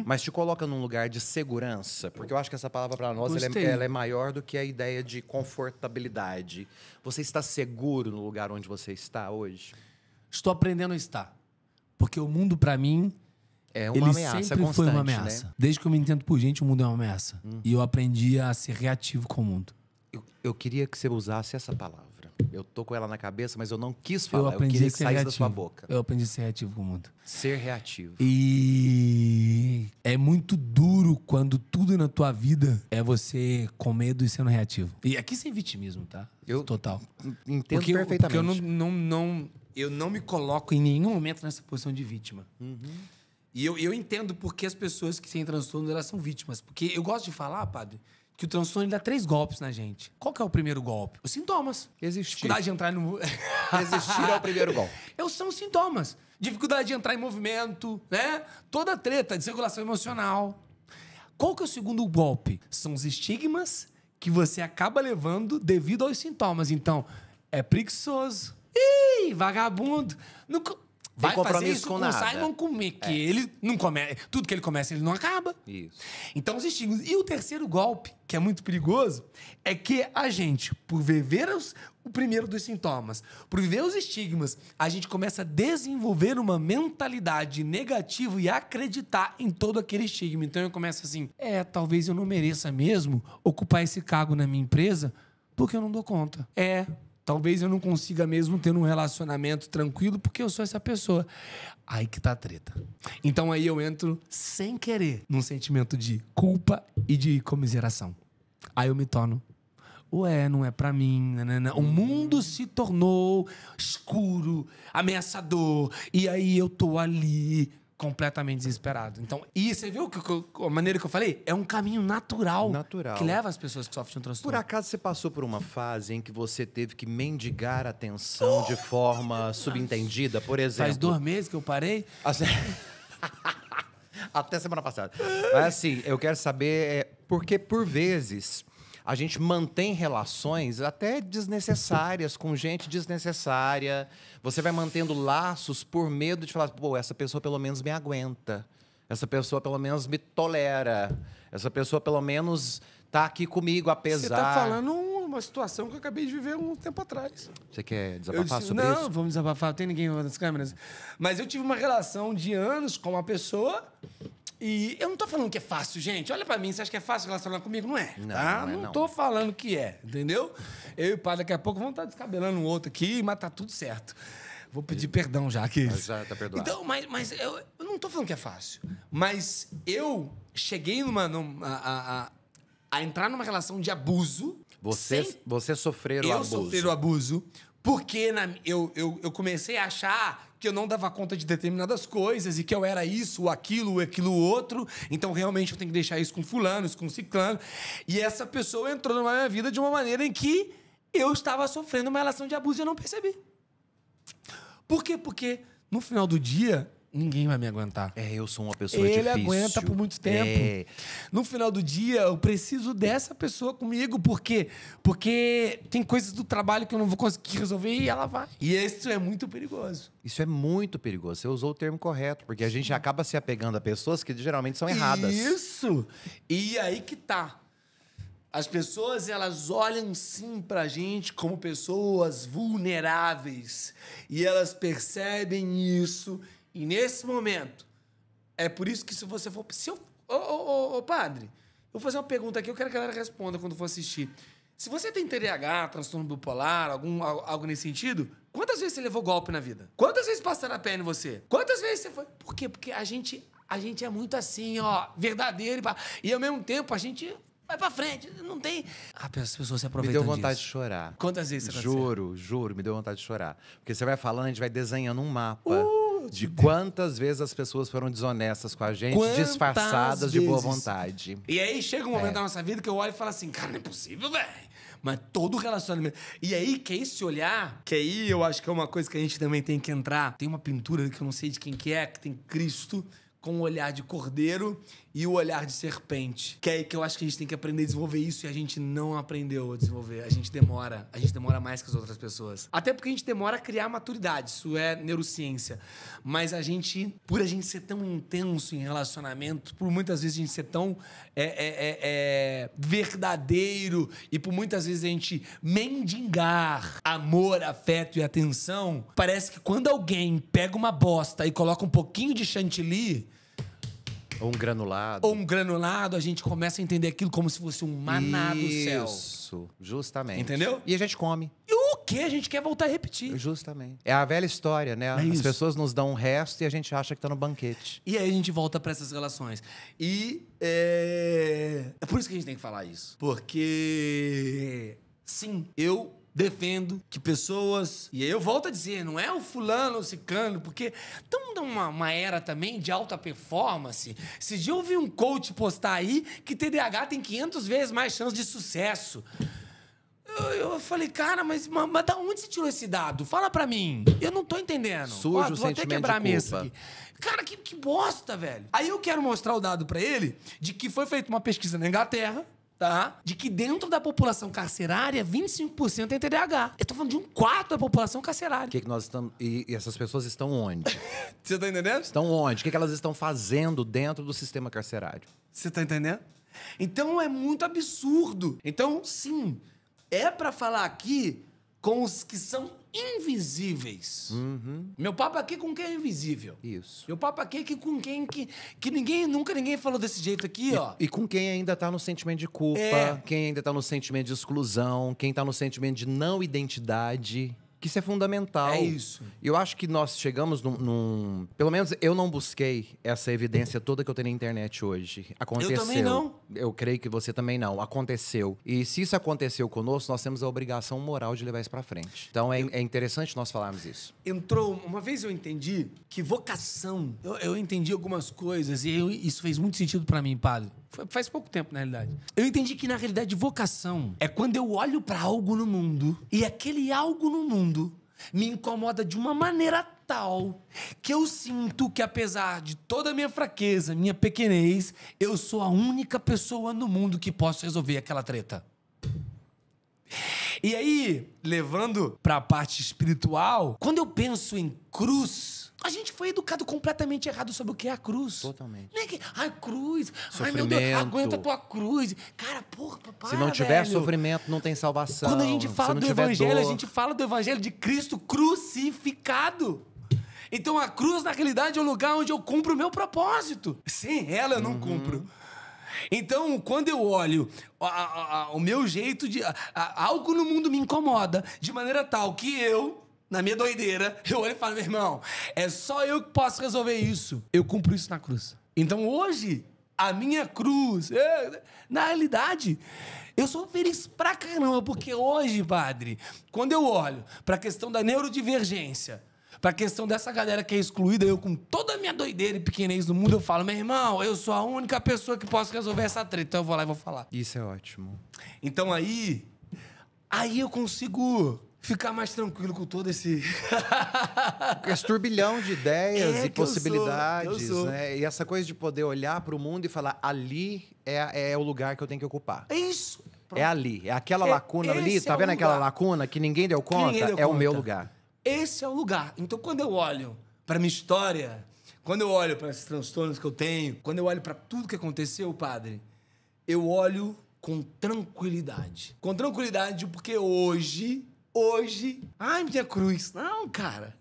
mas te coloca num lugar de segurança, porque eu acho que essa palavra para nós ela é maior do que a ideia de confortabilidade. Você está seguro no lugar onde você está hoje? Estou aprendendo a estar. Porque o mundo, para mim, é uma ele ameaça sempre constante, foi uma ameaça. né? Desde que eu me entendo por gente, o mundo é uma ameaça. E eu aprendi a ser reativo com o mundo. Eu queria que você usasse essa palavra. Eu tô com ela na cabeça, mas eu não quis falar. Eu aprendi queria a que ser saísse reativo. da sua boca. Eu aprendi a ser reativo com o mundo. Ser reativo. E é muito duro quando tudo na tua vida é você com medo e sendo reativo. E aqui sem vitimismo, tá? Total. Entendo Porque perfeitamente. eu não me coloco em nenhum momento nessa posição de vítima. E eu entendo porque as pessoas que têm transtorno, elas são vítimas. Porque eu gosto de falar, padre, que o transtorno ele dá 3 golpes na gente. Qual que é o primeiro golpe? Os sintomas. Existir. Dificuldade de entrar no... Existir é o primeiro golpe. São os sintomas. Dificuldade de entrar em movimento, né? Toda a treta, desregulação emocional. Qual que é o segundo golpe? São os estigmas que você acaba levando devido aos sintomas. Então, é preguiçoso. Ih, vagabundo. Não... Vai fazer isso com nada. Simon comer, que ele não come, tudo que ele começa ele não acaba. Isso. Então os estigmas. E o terceiro golpe, que é muito perigoso, é que a gente, por viver o primeiro dos sintomas, por viver os estigmas, a gente começa a desenvolver uma mentalidade negativa e acreditar em todo aquele estigma. Então eu começo assim, talvez eu não mereça mesmo ocupar esse cargo na minha empresa, Porque eu não dou conta. Talvez eu não consiga mesmo ter um relacionamento tranquilo porque eu sou essa pessoa. Aí que tá a treta. Então aí eu entro sem querer num sentimento de culpa e de comiseração. Aí eu me torno, não é pra mim. Nanana. O mundo se tornou escuro, ameaçador. E aí eu tô ali completamente desesperado. Então, e você viu a maneira que eu falei? É um caminho natural. Que leva as pessoas que sofrem de um transtorno. Por acaso você passou por uma fase em que você teve que mendigar atenção de forma subentendida, por exemplo? Faz 2 meses que eu parei. Assim... Até semana passada. Mas assim, eu quero saber porque, por vezes, a gente mantém relações até desnecessárias, com gente desnecessária. Você vai mantendo laços por medo de falar, pô, essa pessoa pelo menos me aguenta. Essa pessoa pelo menos me tolera. Essa pessoa pelo menos tá aqui comigo, apesar... Você tá falando uma situação que eu acabei de viver um tempo atrás. Você quer desabafar sobre isso? Não, vamos desabafar. Não tem ninguém nas câmeras. Mas eu tive uma relação de anos com uma pessoa... E eu não tô falando que é fácil, gente. Olha pra mim, você acha que é fácil relacionar comigo? Não é, tá? Não tô falando que é, entendeu? Eu e o pai daqui a pouco vamos estar descabelando um outro aqui, mas tá tudo certo. Vou pedir perdão já aqui. Já tá perdoado. Então, mas eu não tô falando que é fácil. Mas eu cheguei a entrar numa relação de abuso. Você sofreu o abuso. Eu sofri o abuso porque eu comecei a achar que eu não dava conta de determinadas coisas e que eu era isso, aquilo outro. Então, realmente, eu tenho que deixar isso com fulano, isso com ciclano. E essa pessoa entrou na minha vida de uma maneira em que eu estava sofrendo uma relação de abuso e eu não percebi. Por quê? Porque, no final do dia... Ninguém vai me aguentar. Eu sou uma pessoa difícil. Ele aguenta por muito tempo. No final do dia, eu preciso dessa pessoa comigo. Por quê? Porque tem coisas do trabalho que eu não vou conseguir resolver e ela vai. E isso é muito perigoso. Isso é muito perigoso. Você usou o termo correto. Porque a gente acaba se apegando a pessoas que geralmente são erradas. Isso! E aí que tá. As pessoas, elas olham sim pra gente como pessoas vulneráveis. E elas percebem isso. E nesse momento, é por isso que se você for... Ô, padre, eu vou fazer uma pergunta aqui, eu quero que a galera responda quando for assistir. Se você tem TDAH, transtorno bipolar, algo nesse sentido, quantas vezes você levou golpe na vida? Quantas vezes passaram a perna em você? Quantas vezes você foi... Por quê? Porque a gente é muito assim, ó, verdadeiro. E ao mesmo tempo, a gente... Vai pra frente, não tem... As pessoas se aproveitam disso. Me deu vontade disso. de chorar. Quantas vezes você aconteceu? Juro, me deu vontade de chorar. Porque você vai falando, a gente vai desenhando um mapa de quantas vezes as pessoas foram desonestas com a gente, disfarçadas de boa vontade. E aí chega um momento da nossa vida que eu olho e falo assim, cara, não é possível, velho. Mas todo relacionamento... E aí, que é esse olhar, que aí eu acho que é uma coisa que a gente também tem que entrar. Tem uma pintura que eu não sei de quem que tem Cristo... com o olhar de cordeiro e o olhar de serpente. Que é aí que eu acho que a gente tem que aprender a desenvolver isso e a gente não aprendeu a desenvolver. A gente demora mais que as outras pessoas. Até porque a gente demora a criar maturidade, isso é neurociência. Mas por a gente ser tão intenso em relacionamento, por muitas vezes a gente ser tão verdadeiro e por muitas vezes a gente mendigar amor, afeto e atenção, parece que quando alguém pega uma bosta e coloca um pouquinho de chantilly... Ou um granulado. A gente começa a entender aquilo como se fosse um maná do céu. Isso, justamente. Entendeu? E a gente come. E o quê? A gente quer voltar a repetir. Justamente. É a velha história, né? As pessoas nos dão um resto e a gente acha que tá no banquete. E aí a gente volta pra essas relações. E é por isso que a gente tem que falar isso. Porque, sim, eu... defendo que pessoas... E aí eu volto a dizer, não é o fulano ou o ciclano, porque estamos numa era também de alta performance. Esse dia eu ouvi um coach postar aí que TDAH tem 500 vezes mais chance de sucesso. Eu falei, cara, mas da onde você tirou esse dado? Fala pra mim. Eu não tô entendendo. Surge o vou até sentimento quebrar a de mesa culpa. aqui. Cara, que bosta, velho. Aí eu quero mostrar o dado pra ele de que foi feita uma pesquisa na Inglaterra, tá? De que dentro da população carcerária, 25% tem TDAH. Eu tô falando de 1/4 da população carcerária. O que nós estamos... E essas pessoas estão onde? Você tá entendendo? Estão onde? O que elas estão fazendo dentro do sistema carcerário? Você tá entendendo? Então é muito absurdo. Então, sim, é pra falar aqui com os que são invisíveis. Meu papo aqui com quem é invisível. Isso. Meu papo aqui com quem que nunca ninguém falou desse jeito aqui, ó. E com quem ainda tá no sentimento de culpa, quem ainda tá no sentimento de exclusão, quem tá no sentimento de não identidade. Que isso é fundamental. É isso. E eu acho que nós chegamos Pelo menos eu não busquei essa evidência toda que eu tenho na internet hoje. Aconteceu. Eu também não. Eu creio que você também não. Aconteceu. E se isso aconteceu conosco, nós temos a obrigação moral de levar isso pra frente. Então é interessante nós falarmos isso. Uma vez eu entendi que vocação... Eu entendi algumas coisas e isso fez muito sentido pra mim, padre. Faz pouco tempo, na realidade. Eu entendi que, na realidade, vocação é quando eu olho pra algo no mundo e aquele algo no mundo me incomoda de uma maneira tal que eu sinto que, apesar de toda a minha fraqueza, minha pequenez, eu sou a única pessoa no mundo que posso resolver aquela treta. E aí, levando pra parte espiritual, quando eu penso em cruz... A gente foi educado completamente errado sobre o que é a cruz. Totalmente. Nem que, ai, cruz. Sofrimento. Ai, meu Deus, aguenta a tua cruz. Cara, porra, papai. Se não tiver velho. sofrimento, não tem salvação. Quando a gente fala do tiver evangelho, dor. a gente fala do evangelho de Cristo crucificado. Então a cruz, na realidade, é o lugar onde eu cumpro o meu propósito. Sem ela, eu não cumpro. Então, quando eu olho o meu jeito de... algo no mundo me incomoda de maneira tal que eu... Na minha doideira, eu olho e falo, meu irmão, é só eu que posso resolver isso. Eu cumpro isso na cruz. Então hoje, a minha cruz, na realidade, eu sou feliz pra caramba, porque hoje, padre, quando eu olho pra questão da neurodivergência, pra questão dessa galera que é excluída, eu com toda a minha doideira e pequenez no mundo, eu falo, meu irmão, eu sou a única pessoa que posso resolver essa treta. Então eu vou lá e vou falar. Isso é ótimo. Então aí eu consigo... ficar mais tranquilo com todo esse... Esse turbilhão de ideias e possibilidades, eu sou. né? E essa coisa de poder olhar para o mundo e falar, ali é o lugar que eu tenho que ocupar. É isso. É ali. É aquela lacuna ali. esse Tá é o vendo aquela lugar. lacuna que ninguém deu conta? ninguém deu É o conta. meu lugar. Esse é o lugar. Então, quando eu olho pra minha história, quando eu olho para esses transtornos que eu tenho, quando eu olho pra tudo que aconteceu, padre, eu olho com tranquilidade. Com tranquilidade, porque hoje... Ai, minha cruz. Não, cara.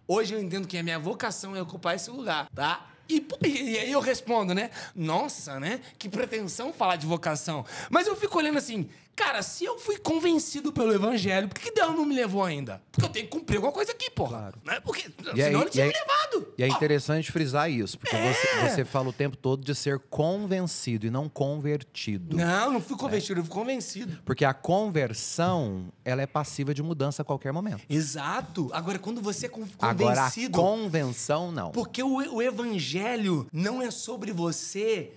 Hoje eu entendo que a minha vocação é ocupar esse lugar, tá? E aí eu respondo, né? Nossa, né? Que pretensão falar de vocação. Mas eu fico olhando assim, cara, se eu fui convencido pelo evangelho, por que Deus não me levou ainda? Porque eu tenho que cumprir alguma coisa aqui, porra. Claro. Né? Porque E senão aí- ele tinha e me aí- levado. E é Ó, interessante frisar isso, porque você fala o tempo todo de ser convencido e não convertido. Não fui convertido, eu fui convencido. Porque a conversão, ela é passiva de mudança a qualquer momento. Exato. Agora, quando você é convencido... Agora, a convenção, não. Porque o evangelho não é sobre você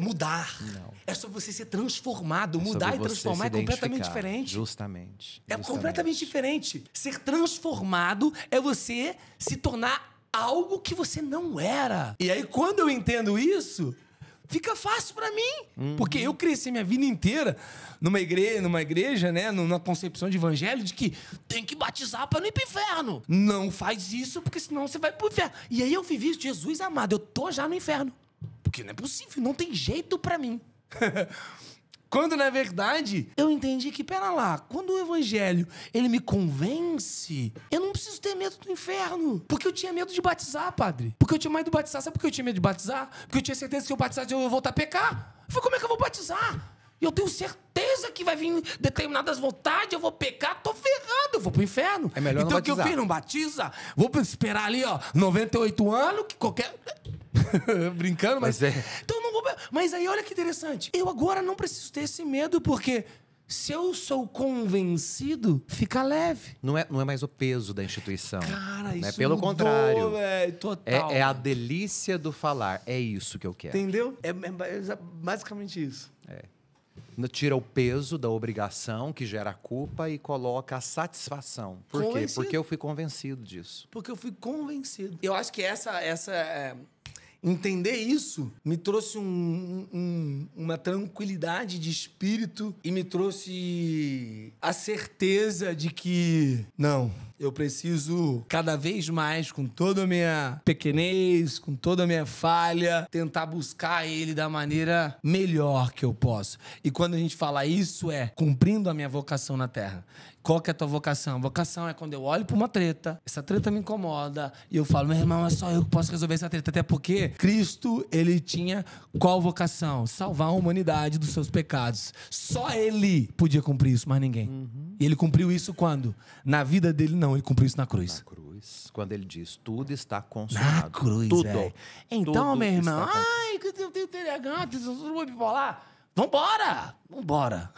mudar. Não. É sobre você ser transformado. Mudar Sobre e você transformar é se completamente identificar. diferente. Justamente. É completamente diferente. Ser transformado é você se tornar algo que você não era. E aí, quando eu entendo isso... Fica fácil pra mim. Porque eu cresci minha vida inteira numa igreja, né? Numa concepção de evangelho de que tem que batizar pra não ir pro inferno. Não faz isso, porque senão você vai pro inferno. E aí eu vivi isso, Jesus amado, eu tô já no inferno. Porque não é possível, não tem jeito pra mim. Quando, na verdade, eu entendi que, pera lá, quando o evangelho, ele me convence, eu não preciso ter medo do inferno. Porque eu tinha medo de batizar, padre. Porque eu tinha medo de batizar. Sabe por que eu tinha medo de batizar? Porque eu tinha certeza que se eu batizar, eu ia voltar a pecar. Eu falei, como é que eu vou batizar? E eu tenho certeza que vai vir determinadas vontades, eu vou pecar, tô ferrado, eu vou pro inferno. É melhor não então o que eu batizar. fiz? Não batiza. Vou esperar ali, ó, 98 anos, que qualquer... Brincando, mas... Então eu não vou... Mas aí, olha que interessante. Eu agora não preciso ter esse medo, porque se eu sou convencido, fica leve. Não é mais o peso da instituição. Cara, né? isso Pelo mudou, contrário. véio, total. É a delícia do falar. É isso que eu quero. Entendeu? É basicamente isso. Tira o peso da obrigação que gera a culpa e coloca a satisfação. Por quê? Convencido. Porque eu fui convencido disso. Porque eu fui convencido. Eu acho que entender isso me trouxe uma tranquilidade de espírito e me trouxe a certeza de que, não, Eu preciso, cada vez mais, com toda a minha pequenez, com toda a minha falha, tentar buscar ele da maneira melhor que eu posso. E quando a gente fala isso, é cumprindo a minha vocação na Terra. Qual que é a tua vocação? A vocação é quando eu olho pra uma treta, essa treta me incomoda, e eu falo, meu irmão, é só eu que posso resolver essa treta. Até porque Cristo, ele tinha qual vocação? Salvar a humanidade dos seus pecados. Só ele podia cumprir isso, mais ninguém. E ele cumpriu isso quando? Na vida dele, não. Ele cumpriu isso na cruz. Na cruz. Quando ele diz, tudo está consumado. Na cruz, tudo. Véio. Então, Tudo meu irmão, está ai, que eu tenho TDAH, eu bipolar. Vambora! Vambora!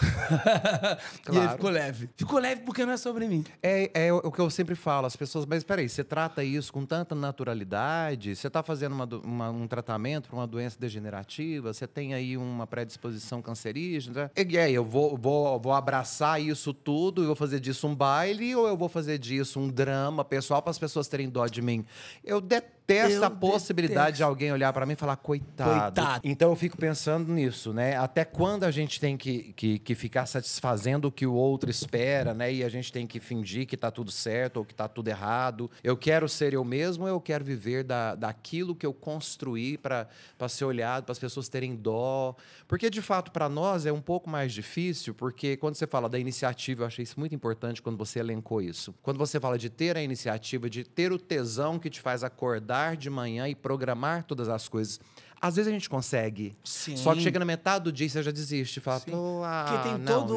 E aí ficou leve. Ficou leve porque não é sobre mim. É o que eu sempre falo, as pessoas, mas peraí, você trata isso com tanta naturalidade, você está fazendo um tratamento para uma doença degenerativa, você tem aí uma predisposição cancerígena, e aí eu vou abraçar isso tudo, eu vou fazer disso um baile, ou eu vou fazer disso um drama pessoal para as pessoas terem dó de mim? Eu detesto a possibilidade de alguém olhar para mim e falar, coitado. Então eu fico pensando nisso, né? Até quando a gente tem que ficar satisfazendo o que o outro espera, né? E a gente tem que fingir que tá tudo certo ou que tá tudo errado. Eu quero ser eu mesmo ou eu quero viver daquilo que eu construí para ser olhado, para as pessoas terem dó? Porque, de fato, para nós é um pouco mais difícil, porque quando você fala da iniciativa, eu achei isso muito importante quando você elencou isso. Quando você fala de ter a iniciativa, de ter o tesão que te faz acordar de manhã e programar todas as coisas. Às vezes a gente consegue. Sim. Só que chega na metade do dia e você já desiste. Fala,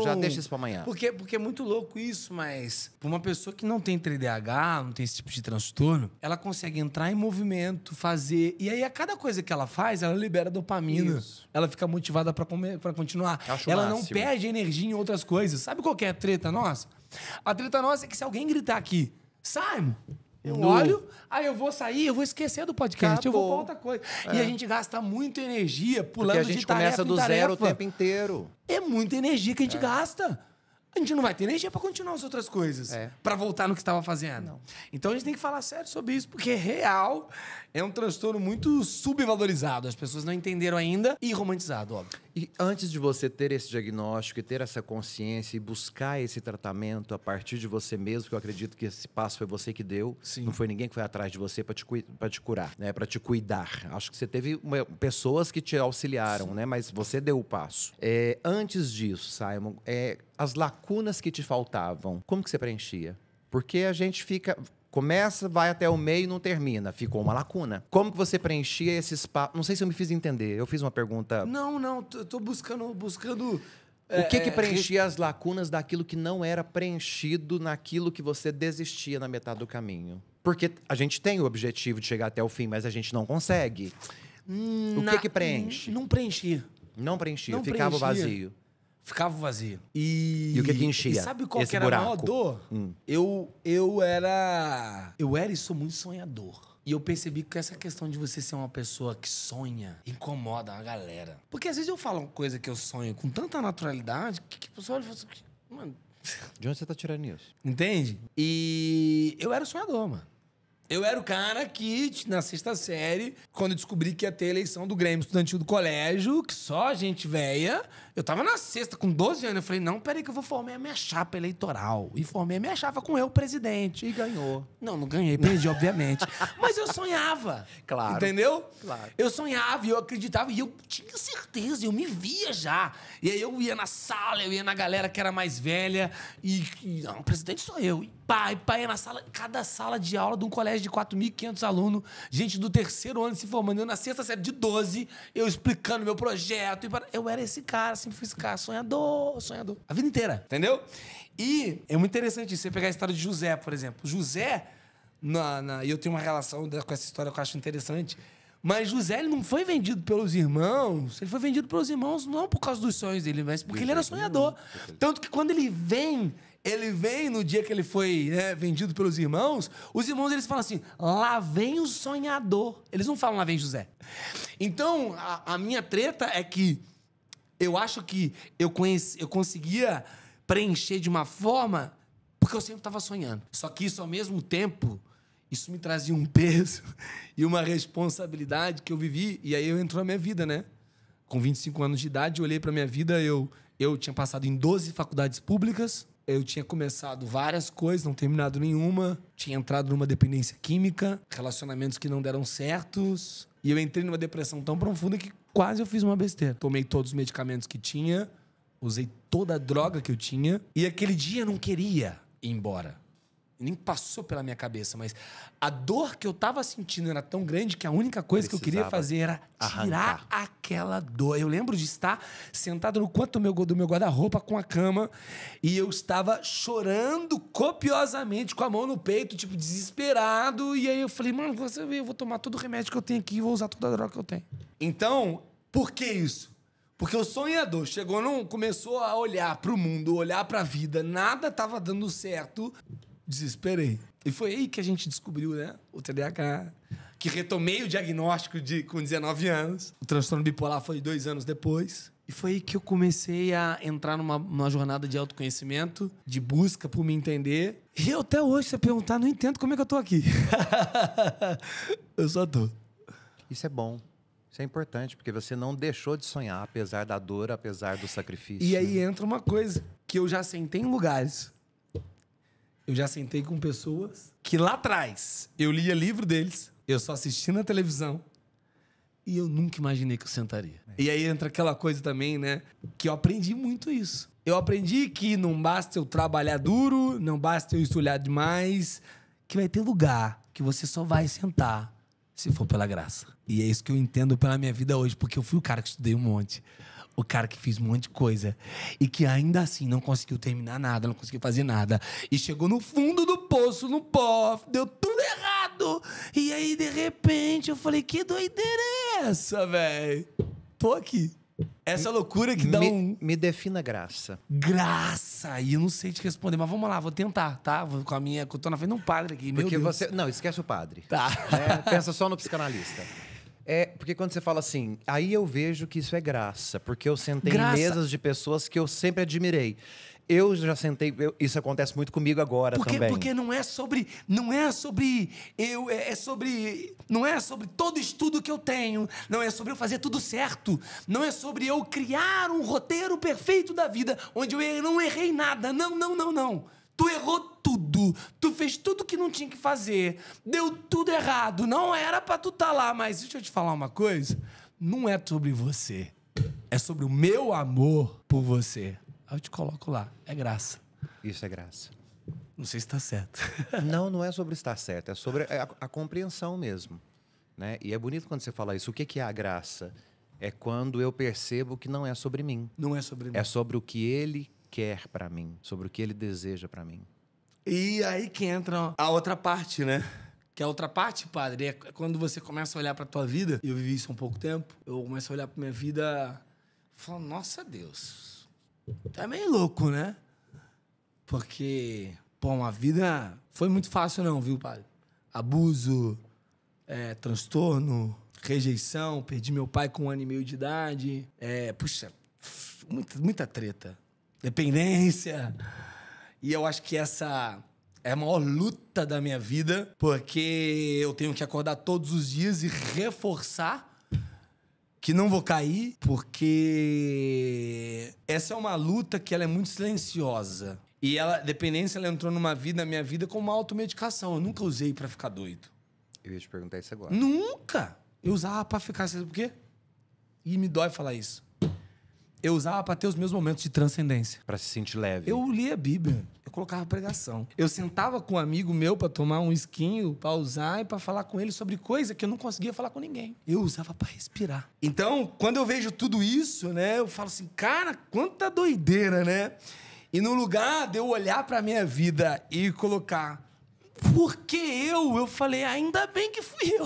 já deixa isso pra amanhã. Porque é muito louco isso, mas pra uma pessoa que não tem TDAH, não tem esse tipo de transtorno, ela consegue entrar em movimento, fazer... E aí, a cada coisa que ela faz, ela libera dopamina. Isso. Ela fica motivada pra continuar. Ela não perde energia em outras coisas. Sabe qual que é a treta nossa? A treta nossa é que se alguém gritar aqui, Simon... Eu olho, aí eu vou sair, eu vou esquecer do podcast, eu vou pra outra coisa. E a gente gasta muita energia pulando de tarefa em tarefa. Porque a gente começa do zero o tempo inteiro. É muita energia que a gente gasta. A gente não vai ter energia pra continuar as outras coisas. Pra voltar no que estava fazendo. Não. Então a gente tem que falar sério sobre isso, porque real é um transtorno muito subvalorizado. As pessoas não entenderam ainda e romantizado, óbvio. E antes de você ter esse diagnóstico e ter essa consciência e buscar esse tratamento a partir de você mesmo, que eu acredito que esse passo foi você que deu, não foi ninguém que foi atrás de você para te curar, né? Para te cuidar. Acho que você teve pessoas que te auxiliaram, né? Mas você deu o passo. Antes disso, Simon, as lacunas que te faltavam, como que você preenchia? Porque a gente começa, vai até o meio e não termina. Ficou uma lacuna. Como que você preenchia esse espaço? Não sei se eu me fiz entender. Eu fiz uma pergunta... Não. Tô buscando... O que preenchia as lacunas daquilo que não era preenchido naquilo que você desistia na metade do caminho? Porque a gente tem o objetivo de chegar até o fim, mas a gente não consegue. O que preenche? Não preenchia. Não preenchia. Ficava vazio. Ficava vazio. E o que enchia? E sabe qual que era a maior dor? Eu era e sou muito sonhador. E eu percebi que essa questão de você ser uma pessoa que sonha incomoda a galera. Porque às vezes eu falo uma coisa que eu sonho com tanta naturalidade que o pessoal olha e fala assim, mano... De onde você tá tirando isso? Entende? E eu era sonhador, mano. Eu era o cara que, na sexta série, quando eu descobri que ia ter a eleição do Grêmio Estudantil do colégio, que só gente velha, eu tava na sexta, com 12 anos, eu falei, não, peraí que eu vou formar a minha chapa eleitoral. E formei a minha chapa com eu, presidente. E ganhou. Não ganhei, perdi, obviamente. Mas eu sonhava. Claro. Entendeu? Claro. Eu sonhava e eu acreditava e eu tinha certeza, eu me via já. E aí eu ia na sala, eu ia na galera que era mais velha e não, o presidente sou eu. E pai ia na sala, cada sala de aula de um colégio de 4.500 alunos, gente do terceiro ano se formando, eu na sexta série de 12, eu explicando meu projeto. Eu era esse cara, sempre fui esse cara, sonhador. A vida inteira, entendeu? E é muito interessante isso, você pegar a história de José, por exemplo. José, e eu tenho uma relação com essa história que eu acho interessante, mas José, ele não foi vendido pelos irmãos, ele foi vendido pelos irmãos não por causa dos sonhos dele, mas porque ele era sonhador. Tanto que quando ele vem no dia que ele foi vendido pelos irmãos, os irmãos eles falam assim, lá vem o sonhador. Eles não falam lá vem José. Então, a minha treta é que eu acho que eu conseguia preencher de uma forma porque eu sempre estava sonhando. Só que isso, ao mesmo tempo, isso me trazia um peso e uma responsabilidade que eu vivi. E aí eu entrou na minha vida, né? Com 25 anos de idade, eu olhei pra minha vida, eu tinha passado em 12 faculdades públicas, Eu tinha começado várias coisas, não terminado nenhuma. Tinha entrado numa dependência química, relacionamentos que não deram certos. E eu entrei numa depressão tão profunda que quase eu fiz uma besteira. Tomei todos os medicamentos que tinha, usei toda a droga que eu tinha. E aquele dia eu não queria ir embora. Nem passou pela minha cabeça, mas a dor que eu tava sentindo era tão grande que a única coisa que eu queria fazer era tirar aquela dor. Eu lembro de estar sentado no canto do meu guarda-roupa com a cama e eu estava chorando copiosamente com a mão no peito, tipo, desesperado. E aí eu falei, mano, você vê, eu vou tomar todo o remédio que eu tenho aqui e vou usar toda a droga que eu tenho. Então, por que isso? Porque o sonhador começou a olhar pro mundo, olhar pra vida, nada tava dando certo. Desesperei. E foi aí que a gente descobriu, né? O TDAH. Que retomei o diagnóstico com 19 anos. O transtorno bipolar foi 2 anos depois. E foi aí que eu comecei a entrar numa jornada de autoconhecimento, de busca por me entender. E eu até hoje, se você perguntar, não entendo como é que eu tô aqui. Eu só tô. Isso é bom. Isso é importante, porque você não deixou de sonhar, apesar da dor, apesar do sacrifício. E aí entra uma coisa, que eu já sentei em lugares. Eu já sentei com pessoas que lá atrás eu lia livro deles, eu só assisti na televisão e eu nunca imaginei que eu sentaria. E aí entra aquela coisa também, né? Que eu aprendi muito isso. Eu aprendi que não basta eu trabalhar duro, não basta eu estudar demais, que vai ter lugar que você só vai sentar se for pela graça. E é isso que eu entendo pela minha vida hoje, porque eu fui o cara que estudei um monte. O cara que fez um monte de coisa e que ainda assim não conseguiu terminar nada, não conseguiu fazer nada. E chegou no fundo do poço, no pó, deu tudo errado. E aí, de repente, eu falei, que doideira é essa, velho? Tô aqui. Essa loucura que dá Me defina graça. Graça! E eu não sei te responder, mas vamos lá, vou tentar, tá? Vou com a minha... Eu tô na frente de um padre aqui, meu Deus. Você... Não, esquece o padre. Tá. Pensa só no psicanalista. Porque quando você fala assim, aí eu vejo que isso é graça. Porque eu sentei em mesas de pessoas que eu sempre admirei. Eu já sentei... isso acontece muito comigo agora também. Porque não é sobre todo estudo que eu tenho. Não é sobre eu fazer tudo certo. Não é sobre eu criar um roteiro perfeito da vida, onde eu não errei nada. Não. Tu errou tudo. Tu fez tudo que não tinha que fazer. Deu tudo errado. Não era pra tu estar lá. Mas deixa eu te falar uma coisa. Não é sobre você. É sobre o meu amor por você. Aí eu te coloco lá. É graça. Isso é graça. Não sei se tá certo. Não é sobre estar certo. É sobre a compreensão mesmo. Né? E é bonito quando você fala isso. O que é a graça? É quando eu percebo que não é sobre mim. Não é sobre mim. É sobre o que ele quer pra mim, sobre o que ele deseja pra mim. E aí que entra a outra parte, né? Que a outra parte, padre, é quando você começa a olhar pra tua vida. Eu vivi isso há um pouco tempo. Eu começo a olhar pra minha vida e falo, nossa Deus, tá meio louco, né? Porque, uma vida foi muito fácil não, viu, padre? Abuso, transtorno, rejeição, perdi meu pai com 1 ano e meio de idade. Muita treta. Dependência. E eu acho que essa é a maior luta da minha vida, porque eu tenho que acordar todos os dias e reforçar que não vou cair, porque essa é uma luta que ela é muito silenciosa. E dependência, ela entrou na minha vida como uma automedicação. Eu nunca usei pra ficar doido. Eu ia te perguntar isso agora. Nunca! Eu usava pra ficar, sabe por quê? E me dói falar isso. Eu usava pra ter os meus momentos de transcendência. Pra se sentir leve. Eu lia a Bíblia. Eu colocava pregação. Eu sentava com um amigo meu pra tomar um esquinho, pra usar e pra falar com ele sobre coisa que eu não conseguia falar com ninguém. Eu usava pra respirar. Então, quando eu vejo tudo isso, né, eu falo assim, cara, quanta doideira, né? E no lugar de eu olhar pra minha vida e colocar, por que eu? Eu falei, ainda bem que fui eu.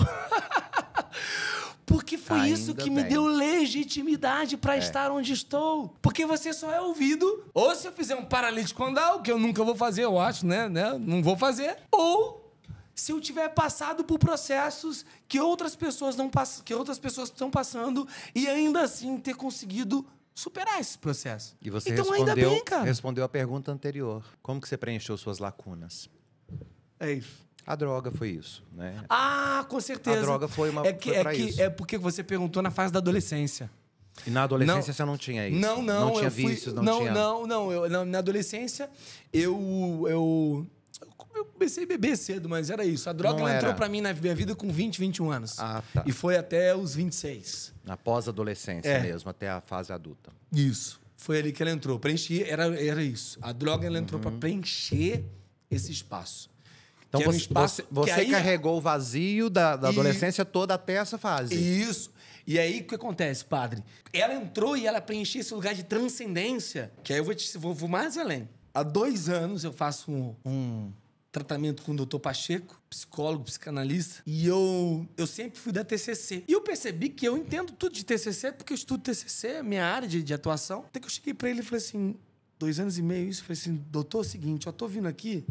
Porque foi isso que me deu legitimidade pra estar onde estou. Porque você só é ouvido, ou se eu fizer um paralítico andar, o que eu nunca vou fazer, eu acho, né? Não vou fazer. Ou se eu tiver passado por processos que outras pessoas estão passando e ainda assim ter conseguido superar esse processo. E você então, ainda bem, cara. respondeu a pergunta anterior. Como que você preencheu suas lacunas? É isso. A droga foi isso, né? Ah, com certeza. A droga foi pra isso. É porque você perguntou na fase da adolescência. E na adolescência você não tinha isso? Não. Não tinha eu fui, vícios, não tinha... Não. Na adolescência, eu comecei a beber cedo, mas era isso. A droga ela entrou pra mim na minha vida com 20, 21 anos. Ah, tá. E foi até os 26. Na pós-adolescência mesmo, até a fase adulta. Isso. Foi ali que ela entrou. Preencher, era isso. A droga ela entrou pra preencher esse espaço. Então Que era um você, espaço você que aí- carregou o vazio da adolescência toda até essa fase. Isso. E aí, o que acontece, padre? Ela entrou e ela preencheu esse lugar de transcendência. Que aí eu vou mais além. Há 2 anos eu faço um tratamento com o Dr. Pacheco, psicólogo, psicanalista. E eu sempre fui da TCC. E eu percebi que eu entendo tudo de TCC, porque eu estudo TCC, é minha área de atuação. Até que eu cheguei pra ele e falei assim, 2 anos e meio, isso. Eu falei assim, doutor, é o seguinte, eu tô vindo aqui,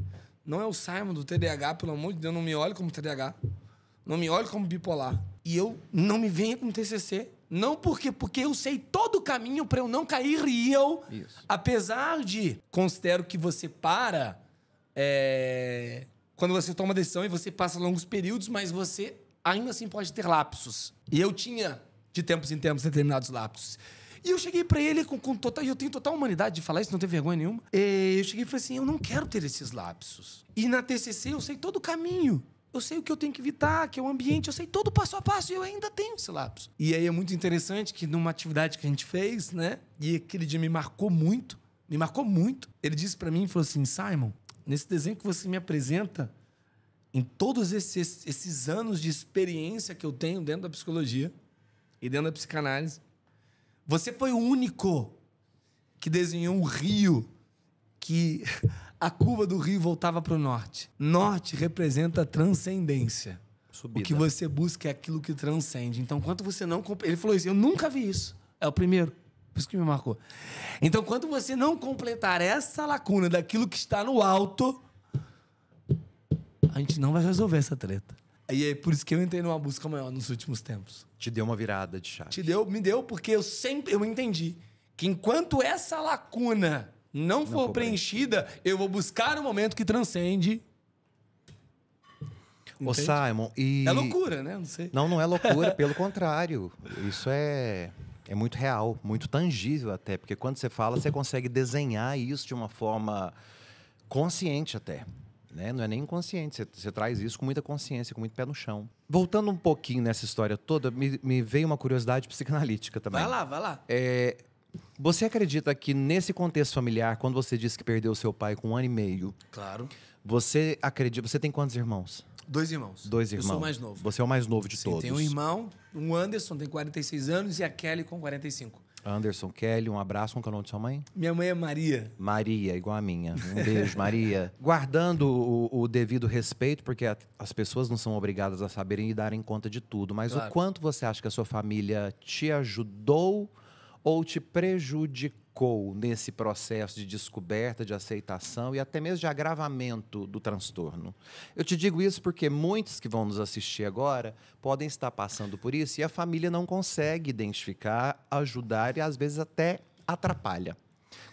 não é o Simon do TDAH, pelo amor de Deus, não me olhe como TDAH. Não me olhe como bipolar. E eu não me venha com TCC. Não porque eu sei todo o caminho pra eu não cair e eu, Isso. apesar de, considero que você para quando você toma decisão e você passa longos períodos, mas você ainda assim pode ter lapsos. E eu tinha, de tempos em tempos, determinados lapsos. E eu cheguei pra ele com total... E eu tenho total humanidade de falar isso, não tenho vergonha nenhuma. Eu cheguei e falei assim, eu não quero ter esses lapsos. E na TCC eu sei todo o caminho. Eu sei o que eu tenho que evitar, que é o ambiente, eu sei todo o passo a passo e eu ainda tenho esse lapso. E aí é muito interessante que numa atividade que a gente fez, né? E aquele dia me marcou muito. Ele disse pra mim, falou assim, Simon, nesse desenho que você me apresenta, em todos esses anos de experiência que eu tenho dentro da psicologia e dentro da psicanálise, você foi o único que desenhou um rio que a curva do rio voltava para o norte. Norte representa transcendência. Subida. O que você busca é aquilo que transcende. Então, quando você não... Ele falou isso, eu nunca vi isso. É o primeiro. Por isso que me marcou. Então, quando você não completar essa lacuna daquilo que está no alto, a gente não vai resolver essa treta. E é por isso que eu entrei numa busca maior nos últimos tempos. Te deu uma virada de chave. Me deu porque eu entendi que enquanto essa lacuna não for preenchida, eu vou buscar um momento que transcende. Ô, Simon, e... É loucura, né? Não sei. Não é loucura, pelo contrário. Isso é muito real, muito tangível até. Porque quando você fala, você consegue desenhar isso de uma forma consciente até. Né? Não é nem inconsciente, você traz isso com muita consciência, com muito pé no chão. Voltando um pouquinho nessa história toda, me veio uma curiosidade psicanalítica também. Vai lá. Você acredita que nesse contexto familiar, quando você disse que perdeu seu pai com 1 ano e meio, Claro. você acredita... Você tem quantos irmãos? 2 irmãos. 2 irmãos. Eu sou o mais novo. Você é o mais novo de Sim, todos. tem um irmão, o Anderson, tem 46 anos, e a Kelly com 45. Anderson, Kelly, um abraço. Qual é o nome de sua mãe? Minha mãe é Maria. Maria, igual a minha. Um beijo, Maria. Guardando o devido respeito, porque as pessoas não são obrigadas a saberem e darem conta de tudo. Mas Claro. o quanto você acha que a sua família te ajudou ou te prejudicou nesse processo de descoberta, de aceitação e até mesmo de agravamento do transtorno? Eu te digo isso porque muitos que vão nos assistir agora podem estar passando por isso e a família não consegue identificar, ajudar e às vezes até atrapalha.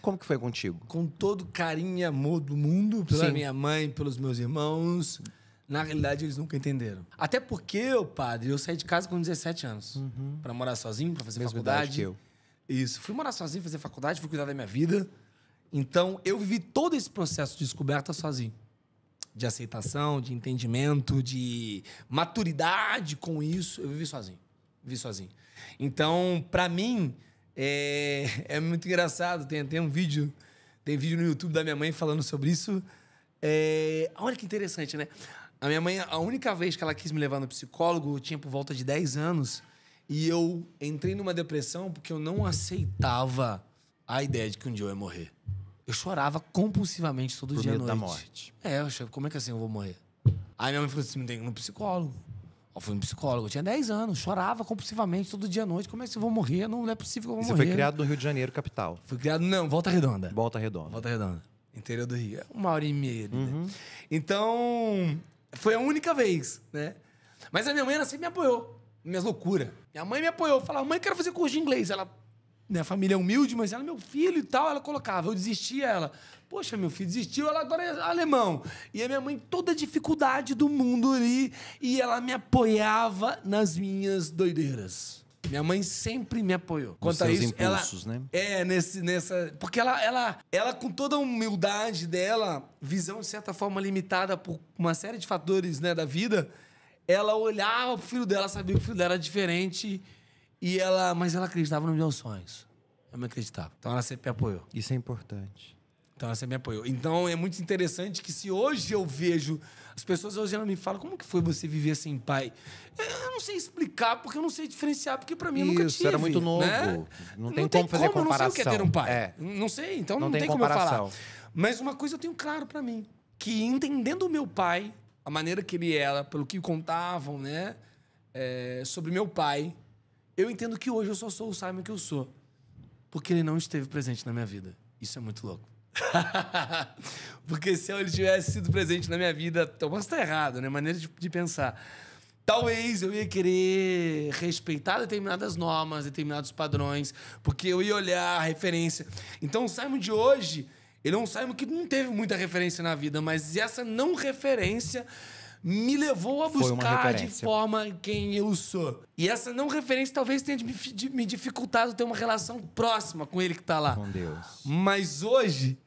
Como que foi contigo? Com todo carinho e amor do mundo, pela Sim. minha mãe, pelos meus irmãos. Na realidade, eles nunca entenderam. Até porque, padre, eu saí de casa com 17 anos. Pra morar sozinho, pra fazer Mesma faculdade. idade que eu. Isso. Fui morar sozinho, fazer faculdade, fui cuidar da minha vida. Então, eu vivi todo esse processo de descoberta sozinho. De aceitação, de entendimento, de maturidade com isso. Eu vivi sozinho. Então, pra mim, é muito engraçado. Tem um vídeo... Tem vídeo no YouTube da minha mãe falando sobre isso. Olha que interessante, né? A minha mãe, a única vez que ela quis me levar no psicólogo, eu tinha por volta de 10 anos. E eu entrei numa depressão porque eu não aceitava a ideia de que um dia eu ia morrer. Eu chorava compulsivamente todo Por dia à medo noite. da morte. Eu achava, como é que assim eu vou morrer? Aí minha mãe falou assim, me tem que ir no psicólogo. Eu fui no psicólogo, eu tinha 10 anos, chorava compulsivamente todo dia à noite. Como é que eu vou morrer? Não é possível que eu vou Você morrer. foi criado no Rio de Janeiro, capital. Fui criado, não, Volta Redonda. Volta Redonda. Volta Redonda. Interior do Rio. 1h30. Né? Então, foi a única vez, né? Mas a minha mãe, ela sempre me apoiou. Minhas loucuras. Minha mãe me apoiou. Falava, mãe, quero fazer curso de inglês. Ela, minha família é humilde, mas ela é meu filho e tal. Ela colocava, eu desistia. Ela, poxa, meu filho desistiu, ela agora é alemão. E a minha mãe, toda a dificuldade do mundo ali. E ela me apoiava nas minhas doideiras. Minha mãe sempre me apoiou. Nos seus impulsos, né? Porque ela, com toda a humildade dela, visão de certa forma limitada por uma série de fatores, né, da vida, ela olhava pro filho dela, sabia que o filho dela era diferente, mas ela acreditava nos meus sonhos. Eu me acreditava. Então ela sempre me apoiou. Isso é importante. Então ela sempre me apoiou. Então é muito interessante que se hoje eu vejo... As pessoas hoje me falam, como que foi você viver sem pai? Eu não sei explicar, porque eu não sei diferenciar, porque pra mim eu nunca tive. Era muito novo. Né? Não tem como fazer comparação. Eu não sei o que é ter um pai. Não sei, então não tem como eu falar. Mas uma coisa eu tenho claro pra mim, que entendendo o meu pai, a maneira que ele era, pelo que contavam, né, sobre meu pai, eu entendo que hoje eu só sou o Simon que eu sou. Porque ele não esteve presente na minha vida. Isso é muito louco. Porque se ele tivesse sido presente na minha vida, eu posso estar errado, né? Maneira de pensar. Talvez eu ia querer respeitar determinadas normas, determinados padrões, porque eu ia olhar a referência. Então o Simon de hoje, ele é um Simon que não teve muita referência na vida, mas essa não referência me levou a buscar de forma quem eu sou. E essa não referência talvez tenha me dificultado ter uma relação próxima com ele que tá lá. Com Deus. Mas hoje,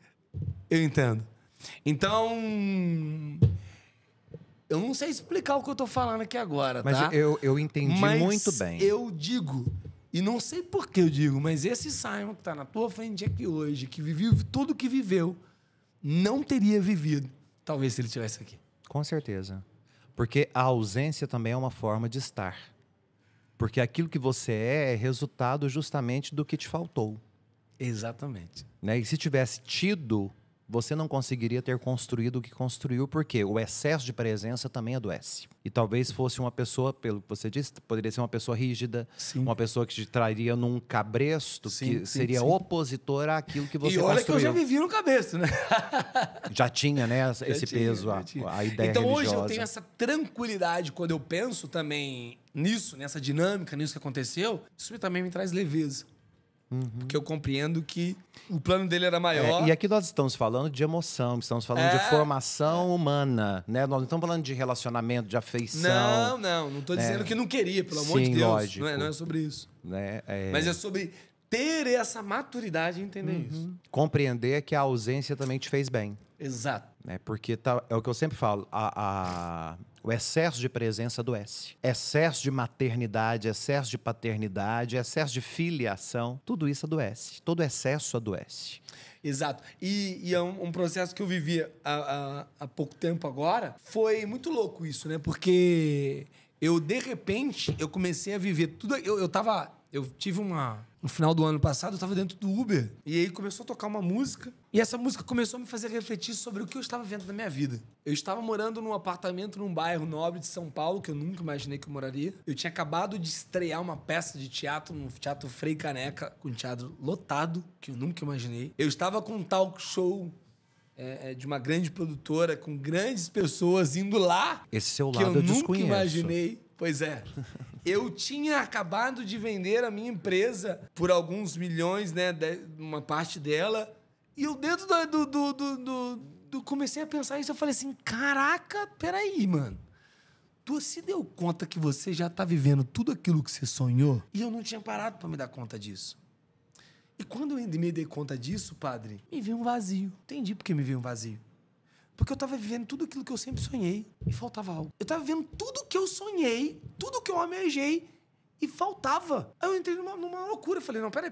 eu entendo. Então, eu não sei explicar o que eu tô falando aqui agora, mas tá? Eu entendi muito bem. Eu digo, e não sei por que eu digo, mas esse Simon que tá na tua frente aqui hoje, que viveu tudo que viveu, não teria vivido, talvez, se ele estivesse aqui. Com certeza. Porque a ausência também é uma forma de estar. Porque aquilo que você é resultado justamente do que te faltou. Exatamente. Né? E se tivesse tido, você não conseguiria ter construído o que construiu, porque o excesso de presença também adoece. E talvez fosse uma pessoa, pelo que você disse, poderia ser uma pessoa rígida, sim, uma pessoa que te traria num cabresto, sim, que seria opositora àquilo que você construiu. E olha que eu já vivi no cabresto, né? Já tinha, né, esse peso, a ideia então, religiosa. Hoje eu tenho essa tranquilidade quando eu penso também nisso, nessa dinâmica, nisso que aconteceu, isso também me traz leveza. Porque eu compreendo que o plano dele era maior. E aqui nós estamos falando de emoção, estamos falando de formação humana, né? Nós não estamos falando de relacionamento, de afeição. Não estou dizendo que não queria, pelo amor de Deus. Lógico. Não é sobre isso. Né? Mas é sobre ter essa maturidade e entender isso. Compreender que a ausência também te fez bem. Exato. Né? Porque é o que eu sempre falo, o excesso de presença adoece. Excesso de maternidade, excesso de paternidade, excesso de filiação, tudo isso adoece. Todo excesso adoece. Exato. E é um processo que eu vivi há pouco tempo agora. Foi muito louco isso, né? Porque de repente, eu comecei a viver tudo... Eu tive no final do ano passado, eu tava dentro do Uber. E aí começou a tocar uma música. E essa música começou a me fazer refletir sobre o que eu estava vendo na minha vida. Eu estava morando num apartamento num bairro nobre de São Paulo, que eu nunca imaginei que eu moraria. Eu tinha acabado de estrear uma peça de teatro no Teatro Frei Caneca, com um teatro lotado, que eu nunca imaginei. Eu estava com um talk show de uma grande produtora, com grandes pessoas indo lá. Esse seu que lado eu eu nunca desconheço. Imaginei. Pois é. Eu tinha acabado de vender a minha empresa por alguns milhões, né? Uma parte dela. E eu dentro comecei a pensar isso. Eu falei assim, caraca, peraí, mano. Tu se deu conta que você já tá vivendo tudo aquilo que você sonhou? E eu não tinha parado pra me dar conta disso. E quando eu me dei conta disso, padre, me veio um vazio. Entendi por que me veio um vazio. Porque eu tava vivendo tudo aquilo que eu sempre sonhei e faltava algo. Eu tava vivendo tudo que eu sonhei, tudo que eu almejei e faltava. Aí eu entrei numa loucura. Eu falei, não, peraí.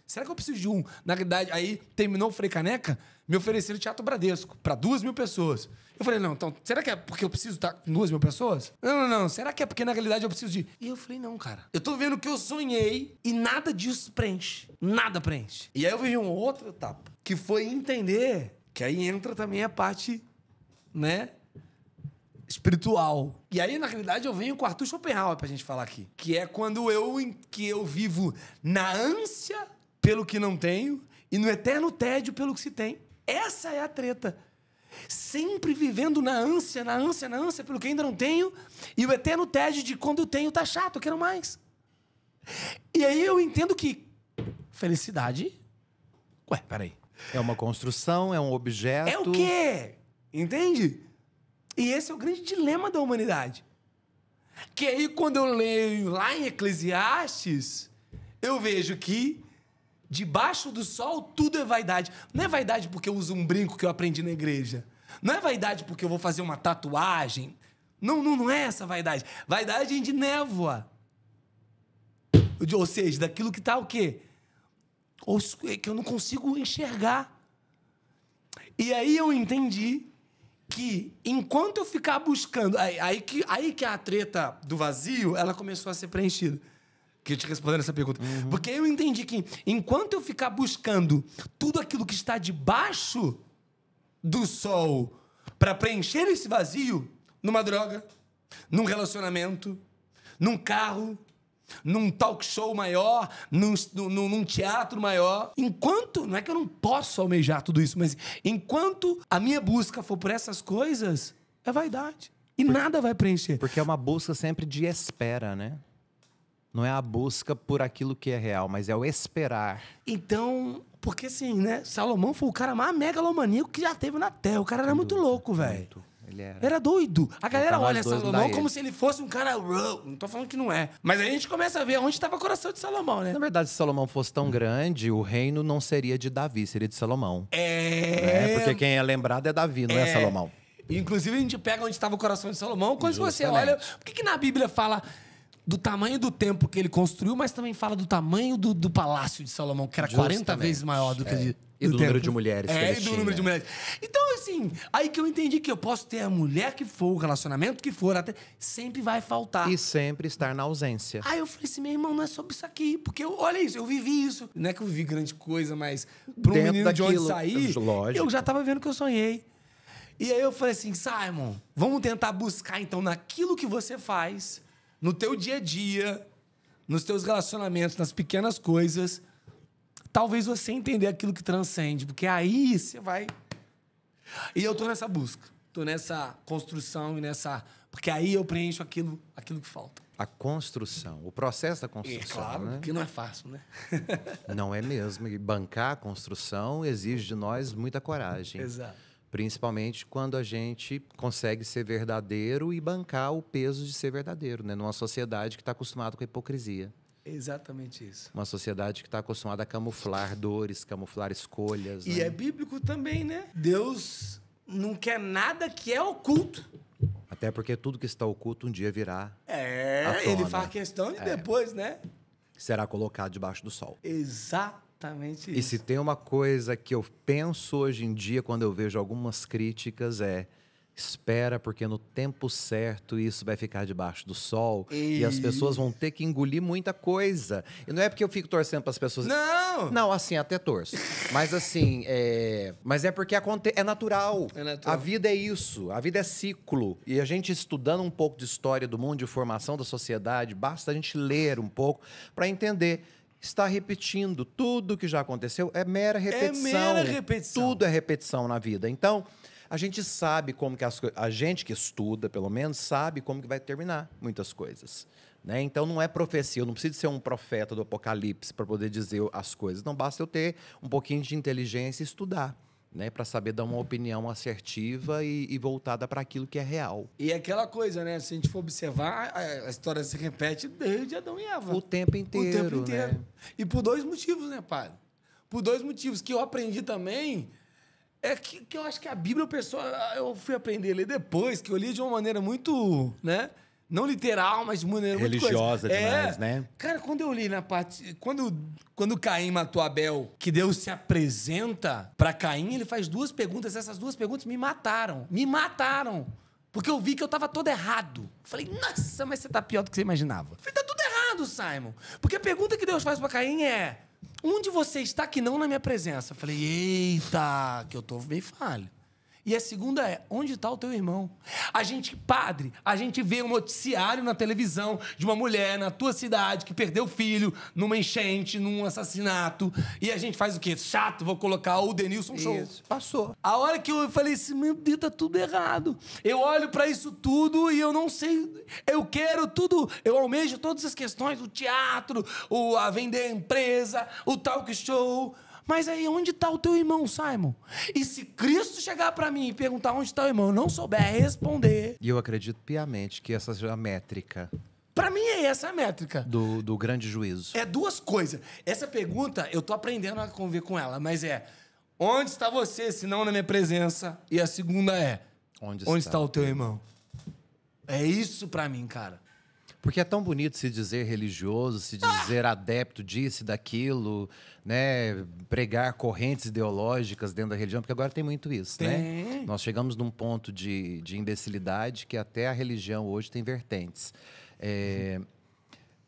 Será que eu preciso de um? Na realidade, aí terminou o Frei Caneca, me ofereceram o Teatro Bradesco pra 2.000 pessoas. Eu falei, não, então, será que é porque eu preciso estar com 2.000 pessoas? Não. Será que é porque na realidade eu preciso de... E eu falei, não, cara. Eu tô vendo o que eu sonhei e nada disso preenche. Nada preenche. E aí eu vejo uma outra etapa, que foi entender... Que aí entra também a parte, né, espiritual. E aí, na realidade, eu venho com o Arthur Schopenhauer pra gente falar aqui. Que é quando eu vivo na ânsia pelo que não tenho e no eterno tédio pelo que se tem. Essa é a treta. Sempre vivendo na ânsia pelo que ainda não tenho e o eterno tédio de quando eu tenho tá chato, eu quero mais. E aí eu entendo que felicidade... Ué, peraí. É uma construção, é um objeto... É o quê? Entende? E esse é o grande dilema da humanidade. Que aí, quando eu leio lá em Eclesiastes, eu vejo que debaixo do sol tudo é vaidade. Não é vaidade porque eu uso um brinco que eu aprendi na igreja. Não é vaidade porque eu vou fazer uma tatuagem. Não é essa vaidade. Vaidade é de névoa. Ou seja, daquilo que tá o quê? Que eu não consigo enxergar. E aí eu entendi que enquanto eu ficar buscando... Aí que a treta do vazio, ela começou a ser preenchida. Que eu te respondendo essa pergunta. Uhum. Porque eu entendi que enquanto eu ficar buscando tudo aquilo que está debaixo do sol para preencher esse vazio, numa droga, num relacionamento, num carro, num talk show maior, num teatro maior. Enquanto... Não é que eu não posso almejar tudo isso, mas enquanto a minha busca for por essas coisas, é vaidade. E nada vai preencher. Porque é uma busca sempre de espera, né? Não é a busca por aquilo que é real, mas é o esperar. Então, porque assim, né? Salomão foi o cara mais megalomaníaco que já teve na Terra. O cara era muito louco, velho. Ele era doido. A galera olha Salomão como se ele fosse um cara... Não tô falando que não é. Mas a gente começa a ver onde estava o coração de Salomão, né? Na verdade, se Salomão fosse tão grande, o reino não seria de Davi, seria de Salomão. Porque quem é lembrado é Davi, não é Salomão. Inclusive, a gente pega onde estava o coração de Salomão. Quando você olha... Por que na Bíblia fala do tamanho do templo que ele construiu, mas também fala do tamanho do palácio de Salomão, que era 40 vezes maior do que... E do número de mulheres que ele e do tinha. número de mulheres. Então, assim, aí que eu entendi que eu posso ter a mulher que for, o relacionamento que for, até sempre vai faltar. E sempre estar na ausência. Aí eu falei assim, meu irmão, não é sobre isso aqui. Porque, olha isso, eu vivi isso. Não é que eu vivi grande coisa, mas para um menino de onde sair, eu já tava vendo que eu sonhei. E aí eu falei assim, Simon, vamos tentar buscar, então, naquilo que você faz, no teu dia a dia, nos teus relacionamentos, nas pequenas coisas... Talvez você entender aquilo que transcende, porque aí você vai... E eu tô nessa busca, tô nessa construção e nessa... Porque aí eu preencho aquilo que falta. A construção, o processo da construção, claro, né? porque não é fácil, né? Não é mesmo. E bancar a construção exige de nós muita coragem. Exato. Principalmente quando a gente consegue ser verdadeiro e bancar o peso de ser verdadeiro, né? Numa sociedade que está acostumada com a hipocrisia. Exatamente isso. Uma sociedade que está acostumada a camuflar dores, camuflar escolhas. E né? é bíblico também, né? Deus não quer nada que é oculto. Até porque tudo que está oculto um dia virá. Ele faz questão de depois, né? Será colocado debaixo do sol. Exatamente isso. E se tem uma coisa que eu penso hoje em dia, quando eu vejo algumas críticas, espera, porque no tempo certo isso vai ficar debaixo do sol e as pessoas vão ter que engolir muita coisa. E não é porque eu fico torcendo para as pessoas... Não! Não, assim, até torço. Mas assim, mas é porque é natural. É natural. A vida é isso, a vida é ciclo. E a gente estudando um pouco de história do mundo, de formação da sociedade, basta a gente ler um pouco para entender... Está repetindo. Tudo que já aconteceu é mera repetição. É mera repetição. Tudo é repetição na vida. Então... A gente sabe como que a gente que estuda, pelo menos, sabe como que vai terminar muitas coisas. Né? Então, não é profecia. Eu não preciso ser um profeta do Apocalipse para poder dizer as coisas. Não basta eu ter um pouquinho de inteligência e estudar, né? Para saber dar uma opinião assertiva e voltada para aquilo que é real. E aquela coisa, né? Se a gente for observar, a história se repete desde Adão e Eva. O tempo inteiro. O tempo inteiro. Né? E por 2 motivos, né, padre? Por 2 motivos que eu aprendi também... É que eu acho que a Bíblia, eu fui aprender a ler depois, que eu li de uma maneira muito, né? Não literal, mas de maneira muito religiosa demais, né? Cara, quando eu li na parte... Quando Caim matou Abel, que Deus se apresenta para Caim, ele faz 2 perguntas. Essas 2 perguntas me mataram. Me mataram. Porque eu vi que eu tava todo errado. Falei, nossa, mas você tá pior do que você imaginava. Falei, tá tudo errado, Simon. Porque a pergunta que Deus faz para Caim é... Onde você está que não na minha presença? Eu falei, eita, que eu tô bem falho. E a segunda é, onde está o teu irmão? Padre, a gente vê um noticiário na televisão de uma mulher na tua cidade que perdeu o filho numa enchente, num assassinato. E a gente faz o quê? Chato, vou colocar o Denilson Show. Isso, passou. A hora que eu falei assim, meu Deus, tá tudo errado. Eu olho pra isso tudo e eu não sei... Eu quero tudo, eu almejo todas as questões, o teatro, a vender a empresa, o talk show... Mas aí, onde está o teu irmão, Simon? E se Cristo chegar para mim e perguntar onde está o irmão, eu não souber responder... E eu acredito piamente que essa seja a métrica. Para mim, é essa a métrica. Do grande juízo. É duas coisas. Essa pergunta, eu tô aprendendo a conviver com ela, mas onde está você, se não na minha presença? E a segunda onde está o teu irmão? É isso para mim, cara. Porque é tão bonito se dizer religioso, se dizer adepto disso e daquilo, né? Pregar correntes ideológicas dentro da religião, porque agora tem muito isso, né? Nós chegamos num ponto de imbecilidade que até a religião hoje tem vertentes.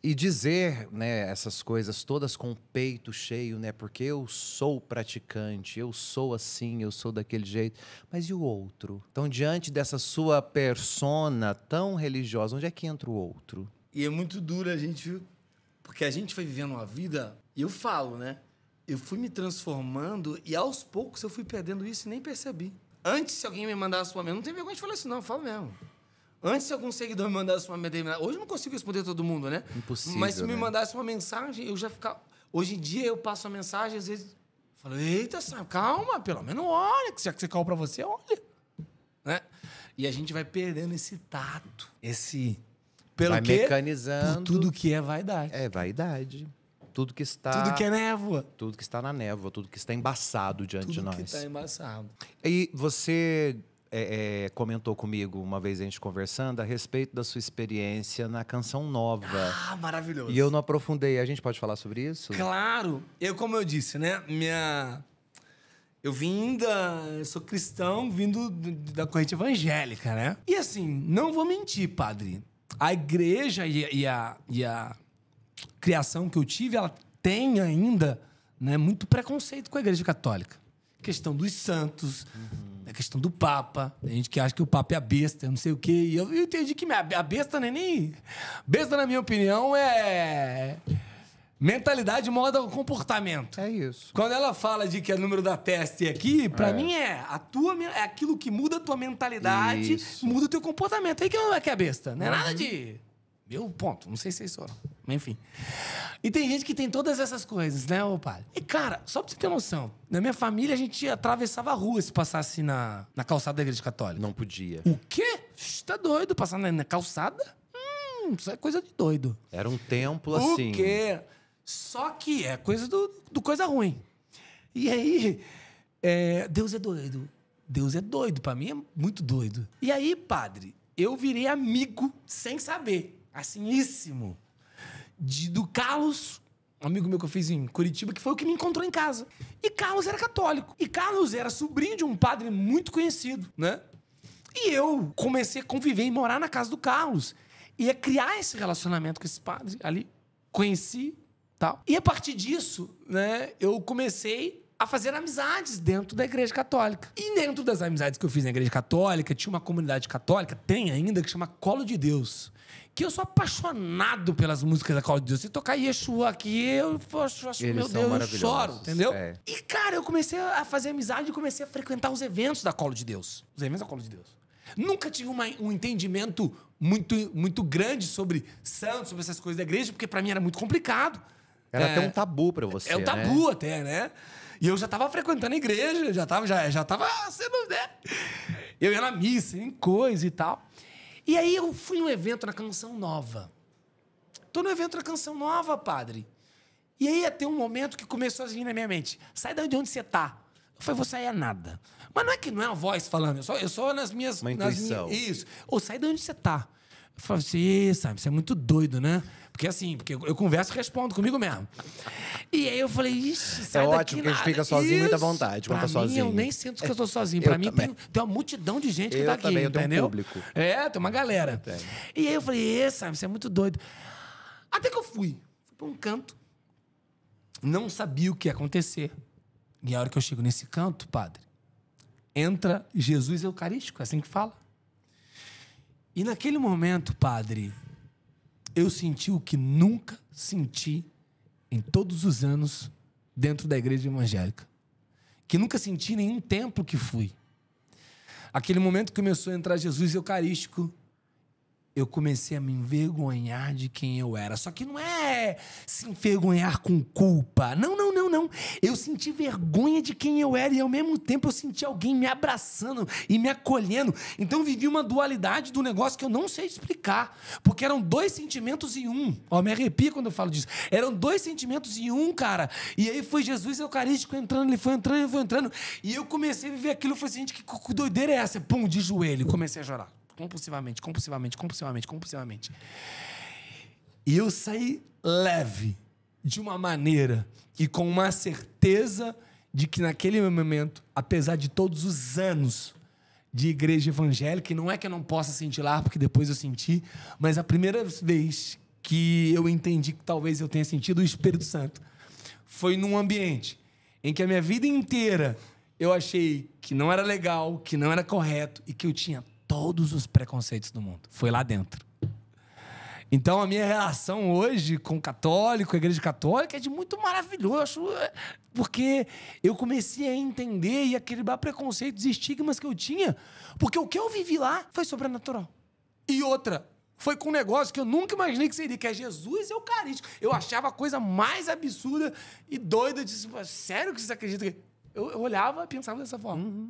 E dizer, né, essas coisas todas com o peito cheio, né? Porque eu sou praticante, eu sou assim, eu sou daquele jeito. Mas e o outro? Então, diante dessa sua persona tão religiosa, onde é que entra o outro? E é muito duro a gente... Porque a gente foi vivendo uma vida... E eu falo, né? Eu fui me transformando e aos poucos eu fui perdendo isso e nem percebi. Antes, se alguém me mandasse uma mensagem... Não tem vergonha de falar isso, não. Eu falo mesmo. Antes, se algum seguidor me mandasse uma mensagem... Hoje eu não consigo responder todo mundo, né? Impossível, mas se me né? mandasse uma mensagem, eu já ficava... Hoje em dia, eu passo a mensagem, às vezes... Falo, eita, Sam, calma, pelo menos olha. Já que você caiu pra você, olha. Né? E a gente vai perdendo esse tato. Pelo vai quê? mecanizando. Por tudo que é vaidade. É vaidade. Tudo que está... Tudo que é névoa. Tudo que está na névoa, tudo que está embaçado diante de nós. Tudo que está embaçado. E você... comentou comigo uma vez a gente conversando a respeito da sua experiência na Canção Nova. Ah, maravilhoso. E eu não aprofundei. A gente pode falar sobre isso? Claro. Como eu disse, né? Eu sou cristão vindo da corrente evangélica, né? E assim, não vou mentir, padre. A igreja e a criação que eu tive, ela tem ainda, né, muito preconceito com a igreja católica. Questão dos santos, a questão do Papa. Tem gente que acha que o Papa é a besta, não sei o quê. E eu entendi que a besta não é nem... Besta, na minha opinião, é... mentalidade, modo, comportamento. É isso. Quando ela fala de que é número da testa aqui, pra mim é aquilo que muda a tua mentalidade, isso. muda o teu comportamento. Aí que não é que é besta. Não é nada de... Meu ponto. Não sei se é isso ou não. Mas enfim. E tem gente que tem todas essas coisas, né, ô padre? E, cara, só pra você ter noção, na minha família a gente atravessava a rua se passasse na calçada da igreja católica. Não podia. O quê? Tá doido? Passar na calçada? Isso é coisa de doido. Era um templo assim. O quê? Só que é coisa do coisa ruim. E aí, Deus é doido. Deus é doido. Pra mim é muito doido. E aí, padre, eu virei amigo sem saber. Assiníssimo. Do Carlos, um amigo meu que eu fiz em Curitiba, que foi o que me encontrou em casa. E Carlos era católico. E Carlos era sobrinho de um padre muito conhecido, né? E eu comecei a conviver e morar na casa do Carlos. E a criar esse relacionamento com esse padre ali. Conheci, tal. E a partir disso, né, eu comecei a fazer amizades dentro da igreja católica. E dentro das amizades que eu fiz na igreja católica, tinha uma comunidade católica, tem ainda, que chama Colo de Deus. Que eu sou apaixonado pelas músicas da Colo de Deus. Se tocar Yeshua aqui, eu acho, meu Deus, eu choro, entendeu? É. E, cara, eu comecei a fazer amizade e comecei a frequentar os eventos da Colo de Deus. Os eventos da Colo de Deus. Nunca tive um entendimento muito grande sobre santos, sobre essas coisas da igreja, porque pra mim era muito complicado. Era até um tabu pra você, um tabu até, né? E eu já tava frequentando a igreja, já tava sendo, né? Eu ia na missa, em coisa e tal. E aí eu fui num evento na Canção Nova. Tô no evento na Canção Nova, padre. E aí ia ter um momento que começou a vir na minha mente. Sai daí de onde você tá. Eu falei, vou sair a nada. Mas não é uma voz falando, eu só nas minhas... Uma intuição. Isso. Ou sai de onde você tá. Eu falei assim, sabe, você é muito doido, né? Porque eu converso e respondo comigo mesmo. E aí eu falei, ixi, sai daqui. É ótimo que a gente fica sozinho muito à vontade quando tá sozinho. Eu nem sinto que eu tô sozinho. Pra mim tem uma multidão de gente que tá aqui, também, eu entendeu? tenho um público. Tem uma galera. E aí eu falei, sabe, você é muito doido. Até que eu fui pra um canto. Não sabia o que ia acontecer. E a hora que eu chego nesse canto, padre, entra Jesus Eucarístico, é assim que fala. E naquele momento, padre, eu senti o que nunca senti em todos os anos dentro da igreja evangélica. Que nunca senti em nenhum templo que fui. Aquele momento que começou a entrar Jesus Eucarístico, eu comecei a me envergonhar de quem eu era. Só que não é se envergonhar com culpa. Não. Não. Eu senti vergonha de quem eu era e, ao mesmo tempo, eu senti alguém me abraçando e me acolhendo. Então, eu vivi uma dualidade do negócio que eu não sei explicar. Porque eram 2 sentimentos em um. Ó, me arrepia quando eu falo disso. Eram 2 sentimentos em um, cara. E aí foi Jesus Eucarístico entrando, ele foi entrando. E eu comecei a viver aquilo. Eu falei assim, gente, que doideira é essa? Pum, de joelho. Comecei a chorar. Compulsivamente. E eu saí leve, de uma maneira e com uma certeza de que naquele momento, apesar de todos os anos de igreja evangélica, e não é que eu não possa sentir lá, porque depois eu senti, mas a primeira vez que eu entendi que talvez eu tenha sentido o Espírito Santo foi num ambiente em que a minha vida inteira eu achei que não era legal, que não era correto e que eu tinha todos os preconceitos do mundo. Foi lá dentro. Então, a minha relação hoje com o católico, a igreja católica, é de muito maravilhoso, porque eu comecei a entender e a quebrar preconceitos e estigmas que eu tinha, porque o que eu vivi lá foi sobrenatural. E outra, foi com um negócio que eu nunca imaginei que seria, que é Jesus Eucarístico. Eu achava a coisa mais absurda e doida. Eu disse, sério que vocês acreditam? Eu olhava e pensava dessa forma.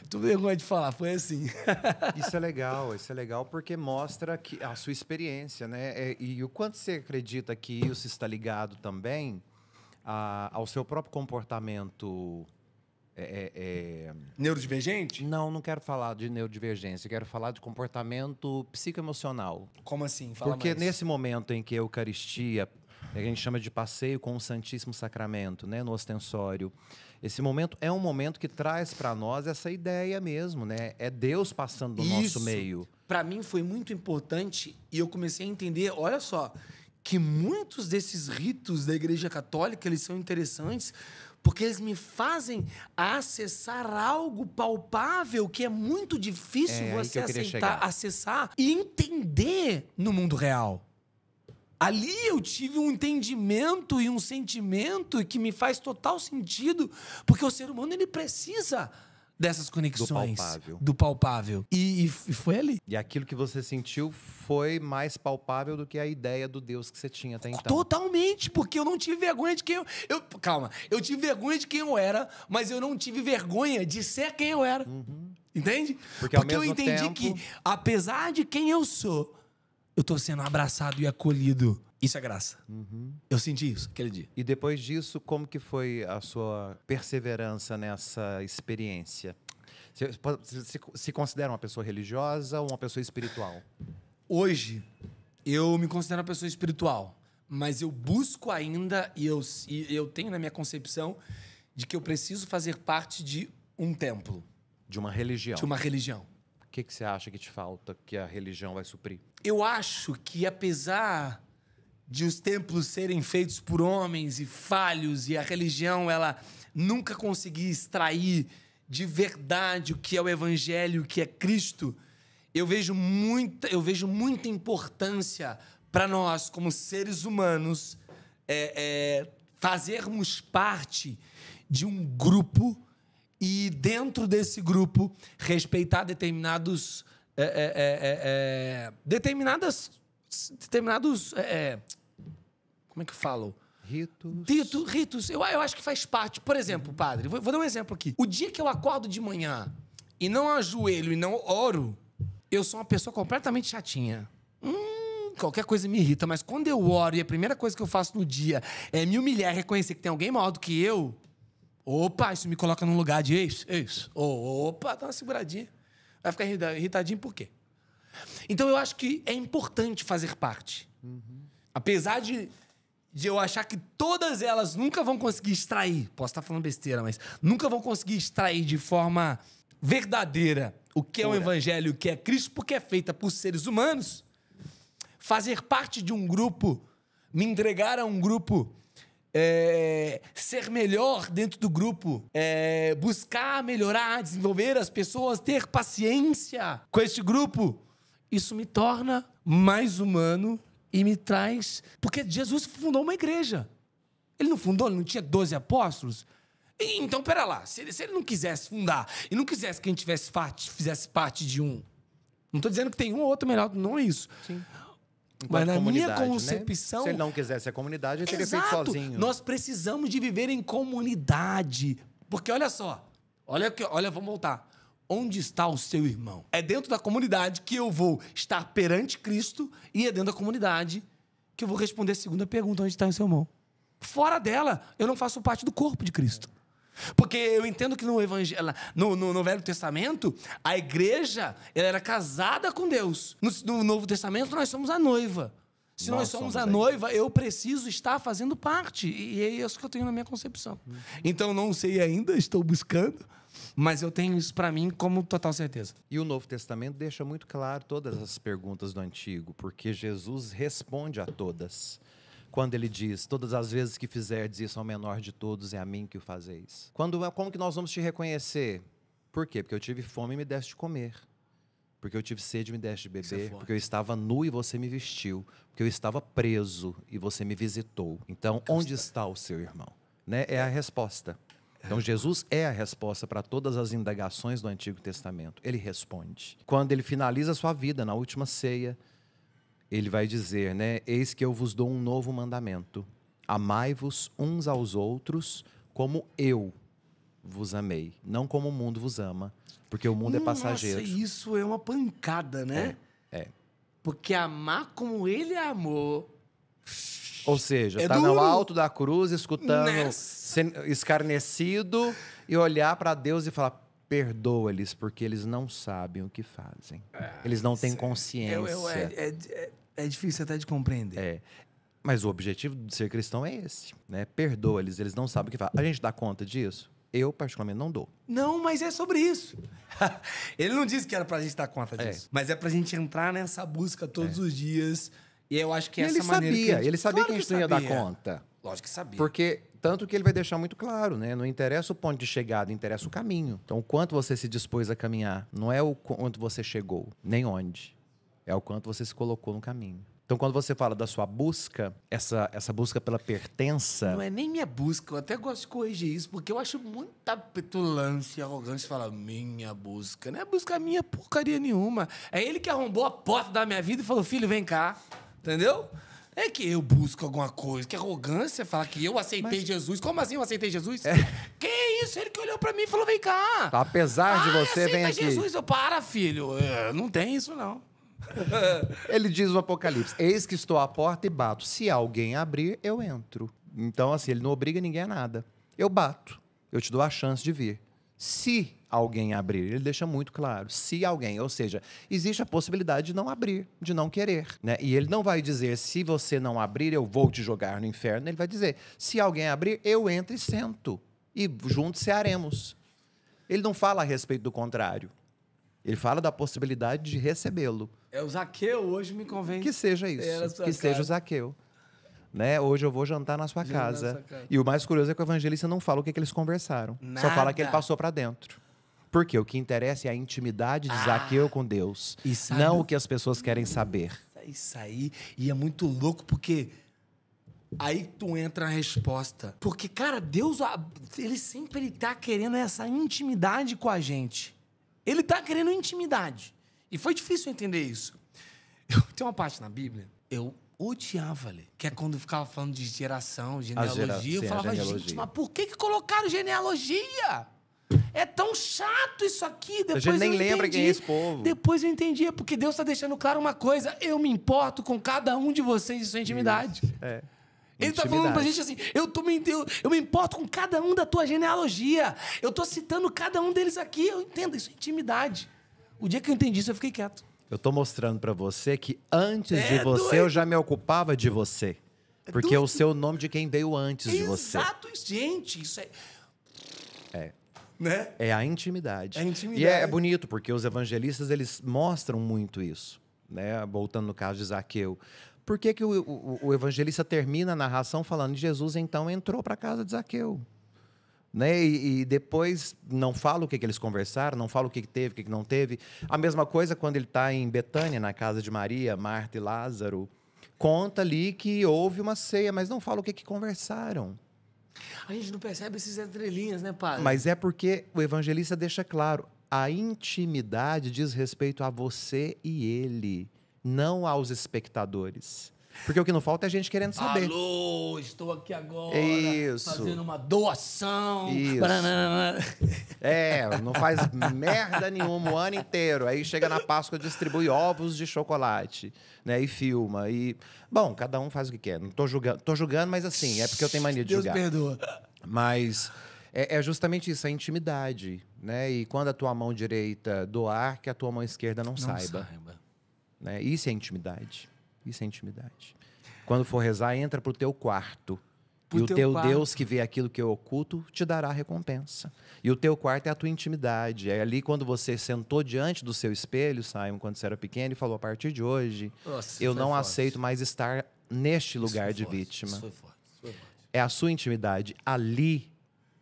Tô vergonha de falar, foi assim. Isso é legal porque mostra que a sua experiência, né? E o quanto você acredita que isso está ligado também ao seu próprio comportamento. Neurodivergente? Não quero falar de neurodivergência, quero falar de comportamento psicoemocional. Como assim? Fala Porque mais. nesse momento em que a Eucaristia, a gente chama de passeio com o Santíssimo Sacramento, né, no ostensório, esse momento é um momento que traz para nós essa ideia mesmo, né? É Deus passando no nosso meio. Para mim foi muito importante e eu comecei a entender, olha só, que muitos desses ritos da Igreja Católica, eles são interessantes porque eles me fazem acessar algo palpável que é muito difícil você acessar e entender no mundo real. Ali eu tive um entendimento e um sentimento que me faz total sentido, porque o ser humano ele precisa dessas conexões. Do palpável. E foi ali. E aquilo que você sentiu foi mais palpável do que a ideia do Deus que você tinha até então. Totalmente, porque eu não tive vergonha de quem Calma, eu tive vergonha de quem eu era, mas eu não tive vergonha de ser quem eu era. Entende? Porque eu entendi que, apesar de quem eu sou, eu tô sendo abraçado e acolhido. Isso é graça. Eu senti isso aquele dia. E depois disso, como que foi a sua perseverança nessa experiência? Você se considera uma pessoa religiosa ou uma pessoa espiritual? Hoje, eu me considero uma pessoa espiritual. Mas eu busco ainda, e eu tenho na minha concepção, de que eu preciso fazer parte de um templo. De uma religião. De uma religião. O que você acha que te falta, que a religião vai suprir? Eu acho que, apesar de os templos serem feitos por homens e falhos, e a religião ela nunca conseguir extrair de verdade o que é o Evangelho, o que é Cristo, eu vejo muita importância para nós, como seres humanos, fazermos parte de um grupo e, dentro desse grupo, respeitar determinados como é que eu falo? Ritos. Eu acho que faz parte. Por exemplo, padre, vou dar um exemplo aqui. O dia que eu acordo de manhã e não ajoelho e não oro, eu sou uma pessoa completamente chatinha. Qualquer coisa me irrita, mas quando eu oro e a primeira coisa que eu faço no dia é me humilhar e reconhecer que tem alguém maior do que eu, opa, isso me coloca num lugar de isso. Opa, dá uma seguradinha. Vai ficar irritadinho por quê? Então eu acho que é importante fazer parte. Apesar de eu achar que todas elas nunca vão conseguir extrair, posso estar falando besteira, mas nunca vão conseguir extrair de forma verdadeira o que é o Evangelho, o que é Cristo, porque é feita por seres humanos. Fazer parte de um grupo, me entregar a um grupo, ser melhor dentro do grupo, buscar melhorar, desenvolver as pessoas, ter paciência com este grupo, isso me torna mais humano e me traz... Porque Jesus fundou uma igreja. Ele não tinha 12 apóstolos? Então, pera lá, se ele não quisesse fundar e não quisesse que a gente fizesse parte de um... Não estou dizendo que tem um ou outro melhor, não é isso. Sim. Mas na minha comunidade, concepção... né? Se ele não quisesse a comunidade, ele teria feito Exato. sozinho. Nós precisamos de viver em comunidade. Porque olha só, olha, vamos voltar. Onde está o seu irmão? É dentro da comunidade que eu vou estar perante Cristo e é dentro da comunidade que eu vou responder a segunda pergunta, onde está o seu irmão? Fora dela, eu não faço parte do corpo de Cristo. Porque eu entendo que no Velho Testamento, a igreja ela era casada com Deus. No Novo Testamento, nós somos a noiva. Se nós somos a noiva, eu preciso estar fazendo parte. E é isso que eu tenho na minha concepção. Então, não sei ainda, estou buscando, mas eu tenho isso para mim como total certeza. E o Novo Testamento deixa muito claro todas as perguntas do Antigo, porque Jesus responde a todas. Quando ele diz, todas as vezes que fizerdes isso ao menor de todos, é a mim que o fazeis. Como que nós vamos te reconhecer? Por quê? Porque eu tive fome e me deste de comer. Porque eu tive sede e me deste de beber. Porque eu estava nu e você me vestiu. Porque eu estava preso e você me visitou. Então, onde está o seu irmão? Né? É a resposta. Então, Jesus é a resposta para todas as indagações do Antigo Testamento. Ele responde. Quando ele finaliza a sua vida, na última ceia, ele vai dizer, né? Eis que eu vos dou um novo mandamento. Amai-vos uns aos outros como eu vos amei. Não como o mundo vos ama. Porque o mundo é passageiro. Nossa, isso é uma pancada, né? É. Porque amar como ele amou... Ou seja, É tá duro. no alto da cruz, escutando, Nessa. sendo escarnecido, e olhar para Deus e falar, perdoa-lhes, porque eles não sabem o que fazem. Eles não têm consciência. É difícil até de compreender. Mas o objetivo de ser cristão é esse, né? Perdoa-lhes, eles não sabem o que fazem. A gente dá conta disso? Eu, particularmente, não dou. Não, mas é sobre isso. Ele não disse que era pra gente dar conta disso. Mas é pra gente entrar nessa busca todos os dias. E eu acho que E essa maneira ele sabia Claro que a gente não ia dar sabia. conta. Lógico que sabia. Porque, tanto que ele vai deixar muito claro, né? Não interessa o ponto de chegada, interessa o caminho. Então, o quanto você se dispôs a caminhar, não é o quanto você chegou, nem onde. É o quanto você se colocou no caminho. Então, quando você fala da sua busca, essa busca pela pertença... Não é nem minha busca, eu até gosto de corrigir isso, porque eu acho muita petulância e arrogância falar minha busca. Não é busca minha porcaria nenhuma. É ele que arrombou a porta da minha vida e falou, filho, vem cá. Entendeu? É que eu busco alguma coisa. Que arrogância falar que eu aceitei Jesus. Como assim eu aceitei Jesus? Que isso? Ele que olhou pra mim e falou, vem cá. Apesar de você, vem aqui. Jesus, eu para, filho. Não tem isso, não. Ele diz no Apocalipse, eis que estou à porta e bato. Se alguém abrir, eu entro. Então, assim, ele não obriga ninguém a nada. Eu bato. Eu te dou a chance de vir. Se alguém abrir, ele deixa muito claro. Se alguém, ou seja, existe a possibilidade de não abrir, de não querer, né? E ele não vai dizer, se você não abrir, eu vou te jogar no inferno. Ele vai dizer, se alguém abrir, eu entro e sento. E juntos cearemos. Ele não fala a respeito do contrário. Ele fala da possibilidade de recebê-lo. O Zaqueu hoje me convence. Que seja isso. Que seja o Zaqueu. Né? Hoje eu vou jantar na sua casa. E o mais curioso é que o evangelista não fala o que eles conversaram. Nada. Só fala que ele passou para dentro. Porque o que interessa é a intimidade de Zaqueu com Deus. Não o que as pessoas querem saber. Isso aí. E é muito louco porque... Aí tu entra na resposta. Porque, cara, Deus, ele tá querendo essa intimidade com a gente. Ele tá querendo intimidade. E foi difícil entender isso. Tem uma parte na Bíblia, eu odiava ler, que é quando ficava falando de geração, genealogia. Eu falava, gente, mas por que colocaram genealogia? É tão chato isso aqui. Depois a gente nem lembra quem é esse povo. Depois eu entendi, é porque Deus tá deixando claro uma coisa. Eu me importo com cada um de vocês e sua intimidade. Ele tá falando pra gente assim, eu me importo com cada um da tua genealogia. Eu tô citando cada um deles aqui. Eu entendo, isso é intimidade. O dia que eu entendi isso, eu fiquei quieto. Eu tô mostrando pra você que antes de você, eu já me ocupava de você. Porque é o seu nome de quem veio antes de você. Exato, gente. Isso é... Né? É a intimidade. É a intimidade. E é bonito, porque os evangelistas, eles mostram muito isso. Né? Voltando no caso de Zaqueu. Por que que o evangelista termina a narração falando de Jesus, então, entrou para a casa de Zaqueu? Né? E depois não fala o que eles conversaram, não fala o que teve, o que não teve. A mesma coisa quando ele está em Betânia, na casa de Maria, Marta e Lázaro. Conta ali que houve uma ceia, mas não fala o que conversaram. A gente não percebe esses entrelinhas, né, padre? Mas é porque o evangelista deixa claro, a intimidade diz respeito a você e ele. não aos espectadores. Porque o que não falta é gente querendo saber. Alô, estou aqui agora Isso. fazendo uma doação. Isso. Não faz merda nenhuma o ano inteiro. Aí chega na Páscoa, distribui ovos de chocolate, né? E filma. E, bom, cada um faz o que quer. Não tô julgando, mas assim, é porque eu tenho mania de julgar. Deus perdoa. Mas é justamente isso, a intimidade, né? E quando a tua mão direita doar, que a tua mão esquerda não saiba. Né? Isso é intimidade. Isso é intimidade. Quando for rezar, entra pro teu quarto. E o teu Deus que vê aquilo que é oculto te dará a recompensa. E o teu quarto é a tua intimidade. É ali quando você sentou diante do seu espelho, Simon, quando você era pequeno, e falou, a partir de hoje, eu não aceito mais estar neste lugar de vítima. Isso foi forte. É a sua intimidade. Ali,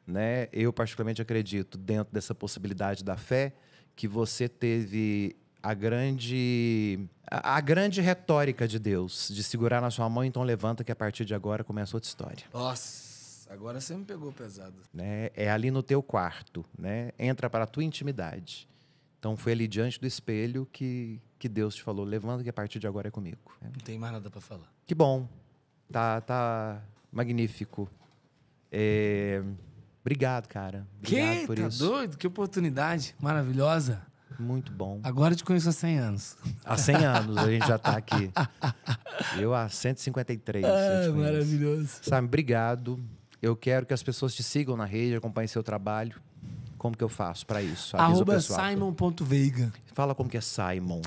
né, eu particularmente acredito, dentro dessa possibilidade da fé, que você teve a grande retórica de Deus, de segurar na sua mão, então levanta que a partir de agora começa outra história. Nossa, agora você me pegou pesado. Né? É ali no teu quarto, né? Entra para a tua intimidade. Então foi ali diante do espelho que Deus te falou, levanta que a partir de agora é comigo. Não tem mais nada para falar. Que bom, tá magnífico. Obrigado, cara. Obrigado por isso. Tá doido? Que oportunidade maravilhosa. Muito bom. Agora eu te conheço há 100 anos. Há 100 anos a gente já tá aqui. Eu há 153. Maravilhoso. Sabe, obrigado. Eu quero que as pessoas te sigam na rede, acompanhem seu trabalho. Como que eu faço para isso? @simon.veiga. Fala como que é Simon.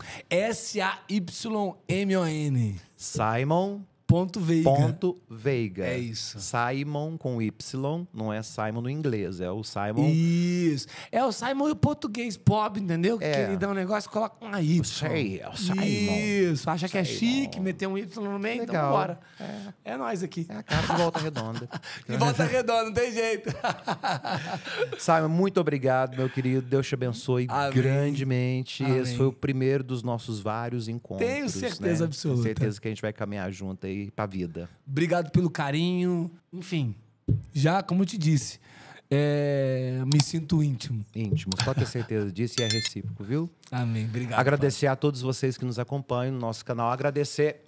SAYMON. Simon.veiga. É isso. Simon com Y, não é Simon no inglês, é o Simon. Isso. É o Simon o português pop, entendeu? Que ele dá um negócio e coloca um Y. Sei, é o Simon. Isso. Acha que é chique, meter um Y no meio, Legal. então bora. É nós aqui. É a cara de Volta Redonda. De Volta Redonda, não tem jeito. Simon, muito obrigado, meu querido. Deus te abençoe grandemente. Amém. Esse foi o primeiro dos nossos vários encontros. Tenho certeza absoluta. Tenho certeza que a gente vai caminhar junto aí pra vida. Obrigado pelo carinho. Enfim, já, como eu te disse, me sinto íntimo. Íntimo, só ter certeza disso e é recíproco, viu? Amém. Obrigado. Agradecer a todos vocês que nos acompanham no nosso canal. Agradecer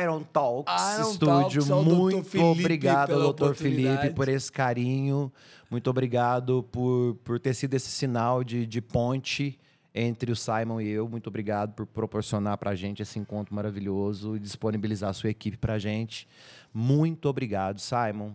Iron Talks Iron Studio. Talks, ao muito Dr. Felipe obrigado pela ao Dr. oportunidade. Felipe por esse carinho. Muito obrigado por ter sido esse sinal de ponte entre o Simon e eu. Muito obrigado por proporcionar pra gente esse encontro maravilhoso e disponibilizar a sua equipe pra gente. Muito obrigado, Simon.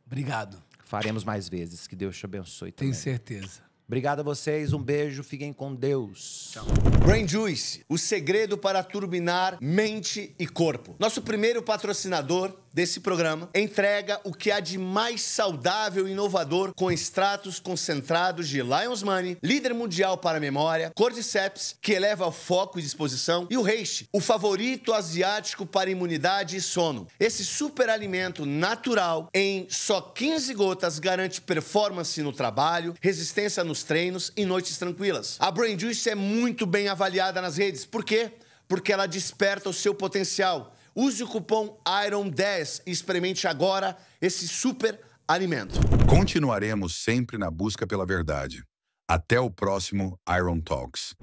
Obrigado. Faremos mais vezes. Que Deus te abençoe também. Tenho certeza. Obrigado a vocês. Um beijo. Fiquem com Deus. Tchau. Brain Juice, o segredo para turbinar mente e corpo. Nosso primeiro patrocinador desse programa entrega o que há de mais saudável e inovador com extratos concentrados de Lion's Mane, líder mundial para a memória, Cordyceps, que eleva o foco e disposição, e o Reishi, o favorito asiático para imunidade e sono. Esse super alimento natural em só 15 gotas garante performance no trabalho, resistência nos treinos e noites tranquilas. A Brain Juice é muito bem avaliada nas redes. Por quê? Porque ela desperta o seu potencial. Use o cupom IRON10 e experimente agora esse super alimento. Continuaremos sempre na busca pela verdade. Até o próximo Iron Talks.